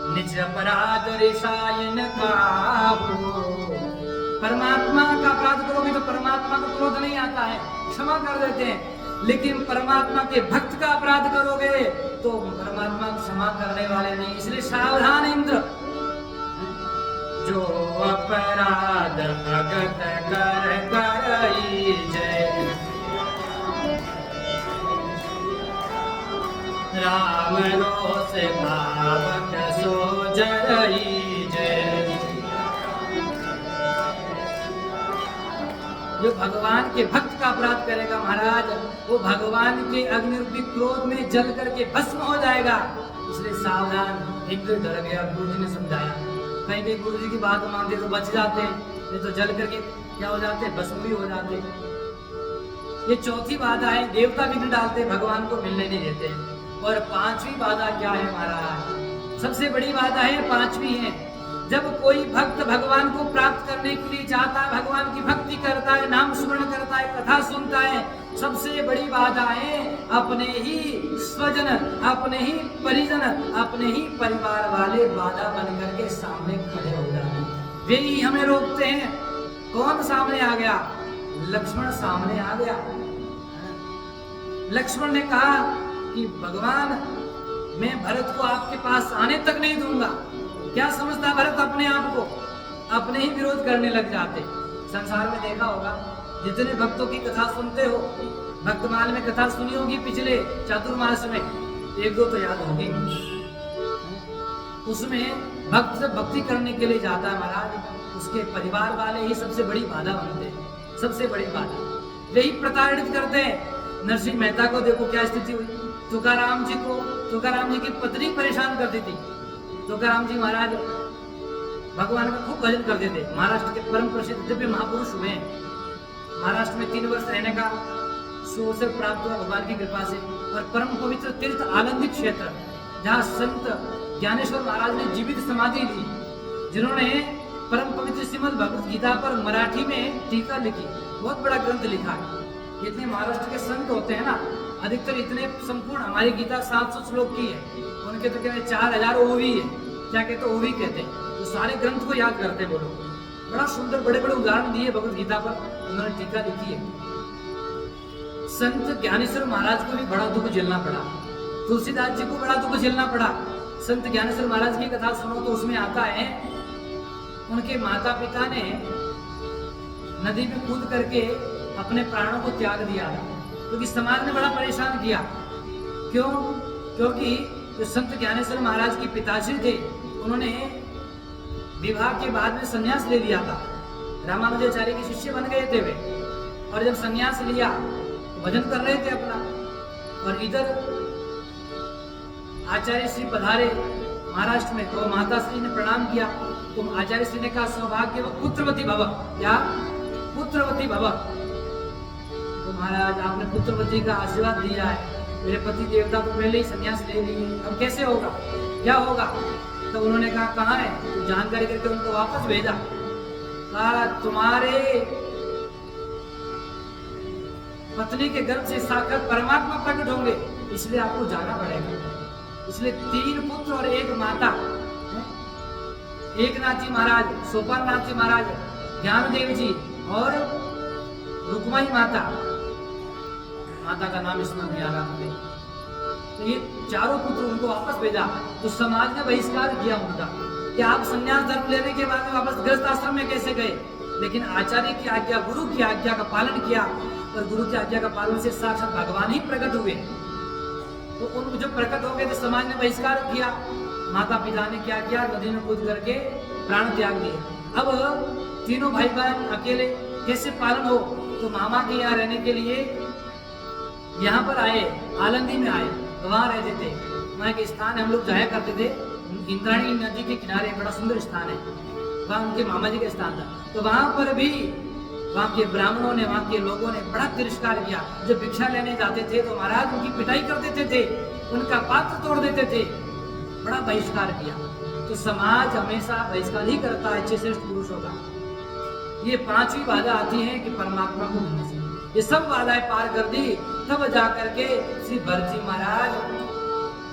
निज अपराध रिसायन का हो, परमात्मा का अपराध करोगे तो परमात्मा को क्रोध नहीं आता है, क्षमा कर देते हैं। लेकिन परमात्मा के भक्त का अपराध करोगे तो परमात्मा क्षमा करने वाले नहीं, इसलिए सावधान इंद्र। जो अपराध भगत कर करई जय। राम रोष भावक सो जरई जय। जो भगवान के भक्त का अपराध करेगा महाराज, वो भगवान के अग्निरूपी क्रोध में जल करके भस्म हो जाएगा। इसलिए सावधान। एक दिन डर गया, गुरु जी ने समझाया। कहीं कहीं गुरु जी की बात मानते तो बच जाते, नहीं तो जल करके क्या हो जाते, भस्म भी हो जाते। ये चौथी बाधा है, देवता विघ्न डालते, भगवान को मिलने नहीं देते। और पांचवी बाधा क्या है महाराज? सबसे बड़ी बाधा है पांचवी है, जब कोई भक्त भगवान को प्राप्त करने के लिए चाहता है, भगवान की भक्ति करता है, नाम स्मरण करता है, कथा सुनता है, सबसे बड़ी बाधा है अपने ही स्वजन, अपने ही परिजन, अपने ही परिवार वाले बाधा बन करके सामने खड़े हो जाते हैं। वे ही हमें रोकते हैं। कौन सामने आ गया? लक्ष्मण सामने आ गया। लक्ष्मण ने कहा कि भगवान, मैं भरत को आपके पास आने तक नहीं दूंगा। क्या समझता भरत अपने आप को? अपने ही विरोध करने लग जाते। संसार में देखा होगा, जितने भक्तों की कथा सुनते हो, भक्तमाल में कथा सुनी होगी पिछले चातुर्मास में, एक दो तो याद होगी। उसमें भक्त जब भक्ति करने के लिए जाता है महाराज, उसके परिवार वाले ही सबसे बड़ी बाधा बनते हैं। सबसे बड़ी बाधा यही प्रताड़ित करते हैं। नरसिंह मेहता को देखो क्या स्थिति हुई। तुकाराम जी को, तुकाराम जी की पत्नी परेशान करती थी। तुकाराम जी महाराज भगवान का खूब भजन करते थे। महाराष्ट्र के परम प्रसिद्ध दिव्य महापुरुष हुए। महाराष्ट्र में 3 वर्ष रहने का सुअवसर प्राप्त हुआ भगवान की कृपा से। और परम पवित्र तीर्थ आनंदी क्षेत्र, जहाँ संत ज्ञानेश्वर महाराज ने जीवित समाधि ली, जिन्होंने परम पवित्र श्रीमद् भगवत गीता पर मराठी में टीका लिखी, बहुत बड़ा ग्रंथ लिखा है। जितने महाराष्ट्र के संत होते हैं ना, अधिकतर इतने संपूर्ण, हमारी गीता 700 श्लोक की है, उनके तो कहते 4000 ओवी है। क्या कहते? ओवी कहते हैं। तो सारे ग्रंथ को याद करते हैं वो लोग। बड़ा सुंदर बड़े बड़े उदाहरण दिए भगवत गीता पर, उन्होंने टीका लिखी है। संत ज्ञानेश्वर महाराज को भी बड़ा दुख झेलना पड़ा, तुलसीदास जी को बड़ा दुख झेलना पड़ा। संत ज्ञानेश्वर महाराज की कथा सुनो तो उसमें आता है, उनके माता पिता ने नदी में कूद करके अपने प्राणों को त्याग दिया, क्योंकि समाज ने बड़ा परेशान किया। क्यों? क्योंकि जो संत ज्ञानेश्वर महाराज के पिताश्री थे, उन्होंने विवाह के बाद में संन्यास ले लिया था। रामानुजाचार्य के शिष्य बन गए थे वे। और जब संन्यास लिया तो भजन कर रहे थे अपना, और इधर आचार्य श्री पधारे महाराष्ट्र में, तो माता श्री ने प्रणाम किया। तो आचार्य श्री ने कहा, सौभाग्य पुत्रवती भव। क्या? पुत्रवती भव। तो महाराज आपने पुत्रवती का आशीर्वाद दिया है, मेरे पति देवता तो पहले ही संन्यास ले लिए, अब कैसे होगा, क्या होगा? तो उन्होंने कहा, कहाँ है? तो जानकारी करके उनको वापस भेजा। कहा, तुम्हारे पत्नी के गर्भ से साक्षात परमात्मा प्रकट होंगे, इसलिए आपको जाना पड़ेगा। इसलिए 3 पुत्र और 1 माता, एक नाथ जी महाराज, सोपान नाथ जी महाराज, ज्ञानदेव जी और रुक्माई माता, माता का नाम स्मरण किया आपने। तो ये चारों पुत्र उनको वापस भेजा। तो समाज ने बहिष्कार किया उनका कि आप संन्यास धर्म लेने के बाद वापस गृहस्थ आश्रम में कैसे गए। लेकिन आचार्य की आज्ञा, गुरु की आज्ञा का पालन किया, और गुरु की आज्ञा का पालन से साक्षात भगवान ही प्रकट हुए। तो उन जो प्रकट हो गए तो समाज ने बहिष्कार किया। माता पिता ने क्या किया? नदी में कूद करके प्राण त्याग दिए। अब तीनों भाई बहन अकेले कैसे पालन हो? तो मामा के यहाँ रहने के लिए यहाँ पर आए, आलंदी में आए, वहां रहते थे। वहाँ एक स्थान हम लोग जाया करते थे, इंद्राणी नदी के किनारे बड़ा सुंदर स्थान है, वहाँ उनके मामा जी का स्थान था। तो वहां पर भी वहाँ के ब्राह्मणों ने, वहाँ के लोगों ने बड़ा तिरस्कार किया। जब भिक्षा लेने जाते थे तो महाराज उनकी पिटाई कर देते थे, उनका पात्र तोड़ देते थे, बड़ा बहिष्कार किया। तो समाज हमेशा बहिष्कार ही करता है अच्छे श्रेष्ठ पुरुषों का। ये 5वीं बाधा आती है कि परमात्मा को मिलने से, ये सब बाधाएं पार कर दी, तब जाकर के श्री भरत जी महाराज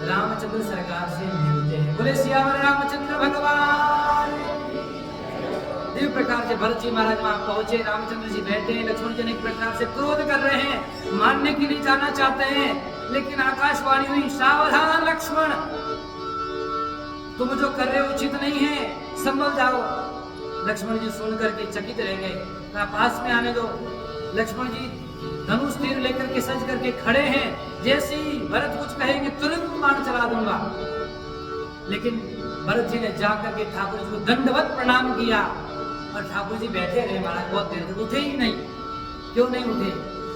रामचंद्र सरकार से मिलते हैं। बोले सियावर रामचंद्र भगवान। दिव्य प्रकार से भरत जी महाराज वहां पहुंचे, रामचंद्र जी बैठे हैं, लक्ष्मण जी अनेक प्रकार से क्रोध कर रहे हैं, मारने के लिए जाना चाहते हैं, लेकिन आकाशवाणी हुई, सावधान लक्ष्मण, तुम जो कर रहे हो उचित नहीं है, संभल जाओ। लक्ष्मण जी सुन करके चकित रह गए। कहा पास में आने दो। लक्ष्मण जी धनुष तीर लेकर के सज करके खड़े हैं। जैसे ही भरत कुछ कहेंगे तुरंत बाण चला दूंगा। लेकिन भरत जी ने जाकर के ठाकुर जी को दंडवत प्रणाम किया और ठाकुर जी बैठे रहे। महाराज बहुत देर तक उठे ही नहीं। क्यों नहीं उठे?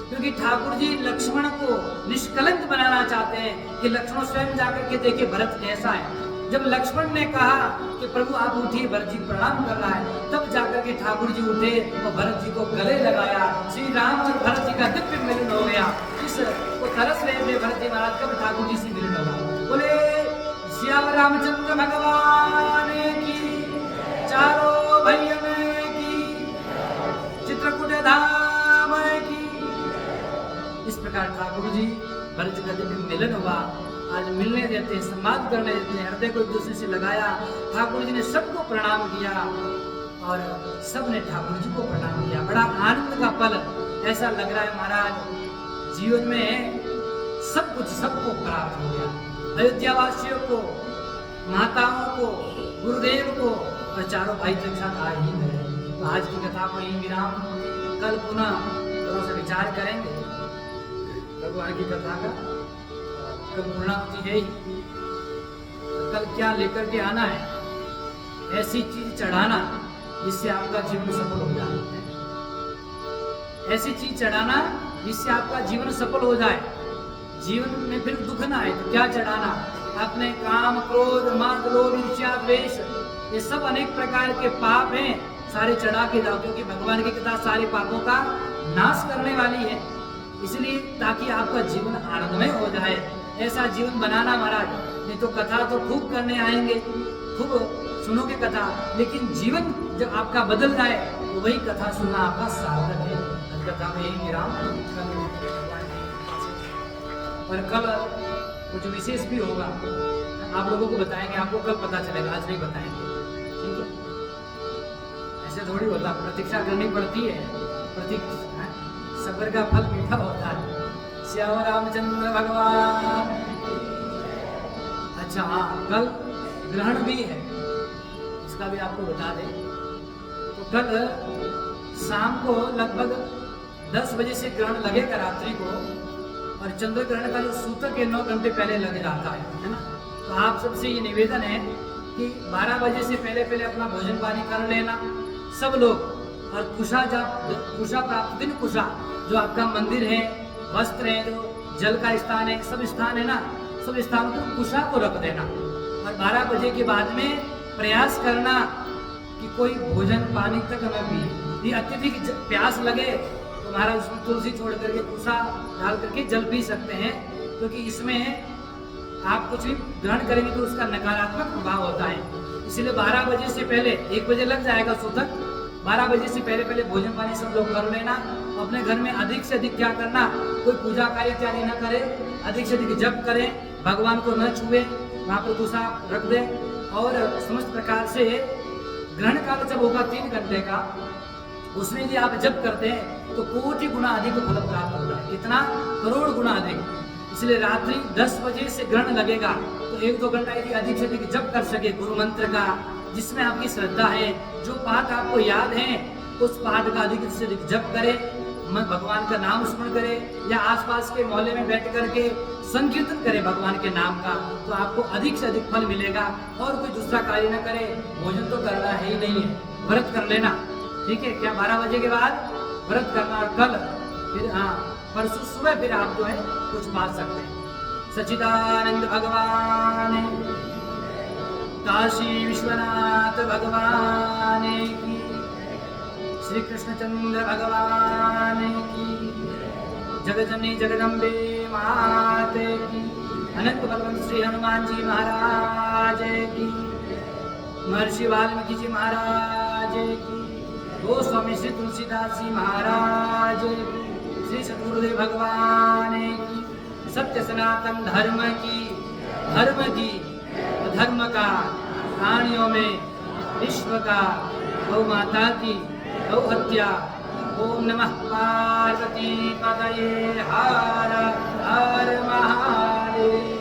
क्योंकि ठाकुर जी लक्ष्मण को निष्कलंक बनाना चाहते हैं कि लक्ष्मण स्वयं जाकर के देखे भरत कैसा है। जब लक्ष्मण ने कहा कि प्रभु आप उठिए, भरत जी प्रणाम कर रहा है, तब जाकर के ठाकुर जी उठे और भरत जी को गले लगाया। श्री राम और भरत जी का दिव्य मिलन हो गया। इस को तरस रहे थे भरत जी महाराज, कब ठाकुर जी से मिलन होगा। बोले श्याम रामचंद्र भगवान की, चारों भैया की, चित्रकूट धाम की। इस प्रकार ठाकुर जी भरत जी का दिव्य मिलन हुआ। आज मिलने देते हैं, संवाद करने देते हैं, हृदय को एक दूसरे से लगाया। ठाकुर जी ने सबको प्रणाम किया और सब ने ठाकुर जी को प्रणाम किया। बड़ा आनंद का पल ऐसा लग रहा है महाराज, जीवन में सब कुछ सबको प्राप्त हो गया। अयोध्या वासियों को, माताओं को, गुरुदेव को और चारों भाई के साथ आ ही गए। तो आज की कथा को यही विराम, कल पुनः थोड़ा सा विचार करेंगे भगवान की कथा का। कल पूर्णाहुति है ही, कल क्या लेकर के आना है? ऐसी चीज चढ़ाना जिससे आपका जीवन सफल हो जाए। ऐसी चीज चढ़ाना जिससे आपका जीवन सफल हो जाए। जीवन में फिर दुख ना आए तो क्या चढ़ाना? अपने काम, क्रोध, मद, लोभ, ईर्ष्या, द्वेष, ये सब अनेक प्रकार के पाप हैं, सारे चढ़ा के जाओ। क्योंकि भगवान की कथा सारे पापों का नाश करने वाली है। इसलिए ताकि आपका जीवन आनंदमय हो जाए, ऐसा जीवन बनाना महाराज। नहीं तो कथा तो खूब करने आएंगे, खूब सुनोगे कथा, लेकिन जीवन जब आपका बदल जाए तो वही कथा सुनना आपका सार्थक है। कथा में यही विराम। और कल कुछ विशेष भी होगा, आप लोगों को बताएंगे, आपको कल पता चलेगा, आज नहीं बताएंगे, ठीक है? ऐसे थोड़ी होता, प्रतीक्षा करनी पड़ती है। सब्र का फल मीठा होता है। श्याम रामचंद्र भगवान। अच्छा हाँ, कल ग्रहण भी है, इसका भी आपको बता दें। तो कल शाम को लगभग 10 बजे से ग्रहण लगेगा रात्रि को, और चंद्र ग्रहण का जो सूतक है 9 घंटे पहले लग जाता है ना। तो आप सबसे ये निवेदन है कि 12 बजे से पहले अपना भोजन पानी कर लेना सब लोग। और कुशा प्राप्त दिन, कुशा जो आपका मंदिर है, वस्त्र है, जो जल का स्थान है, सब स्थान है ना, सब स्थानों पर कुशा को रख देना। और 12 बजे के बाद में प्रयास करना कि कोई भोजन पानी तक न पिए। अत्यधिक प्यास लगे तो महाराज उसमें तुलसी छोड़ करके कुशा डाल करके जल पी सकते हैं। क्योंकि इसमें आप कुछ भी ग्रहण करेंगे तो उसका नकारात्मक प्रभाव होता है। इसलिए 12 बजे से पहले, 1 बजे लग जाएगा सूतक, 12 बजे से पहले भोजन पानी सब लोग कर लेना। अपने घर में अधिक से अधिक क्या करना, कोई पूजा कार्य इत्यादि न करे, अधिक से अधिक जप करें, भगवान को न छुए, वहाँ पर कुशा रख दे। और समस्त प्रकार से ग्रहण काल जब होगा 3 घंटे का, उसमें यदि आप जप करते हैं तो कोटि गुना अधिक फल प्राप्त होता है। कितना? करोड़ गुना अधिक। इसलिए रात्रि 10 बजे से ग्रहण लगेगा तो 1-2 घंटा यदि अधिक से अधिक जप कर सके गुरु मंत्र का, जिसमें आपकी श्रद्धा है, जो पाठ आपको याद है उस पाठ का अधिक से अधिक जप करें, भगवान का नाम स्मरण करें, या आसपास के मोहल्ले में बैठ करके संकीर्तन करें भगवान के नाम का, तो आपको अधिक से अधिक फल मिलेगा। और कोई दूसरा कार्य न करे, भोजन तो करना है ही नहीं है, व्रत कर लेना, ठीक है क्या? 12 बजे के बाद व्रत करना। और कल फिर परसों सुबह फिर आप जो है कुछ पा सकते हैं। सच्चिदानंद भगवान, काशी विश्वनाथ भगवान की, श्री कृष्णचंद्र भगवान की, जगजननी जगदम्बे माते की, अनंत बलवंत श्री हनुमान जी महाराज की, महर्षि वाल्मीकि जी महाराज की, गोस्वामी श्री तुलसीदास जी महाराज की, श्री सद्गुरुदेव भगवान की, सत्य सनातन धर्म की, धर्म का, प्राणियों में विश्व का, गौ माता की गौ हत्या। ओम नमः पार्वती पतये, हर हर महादेव।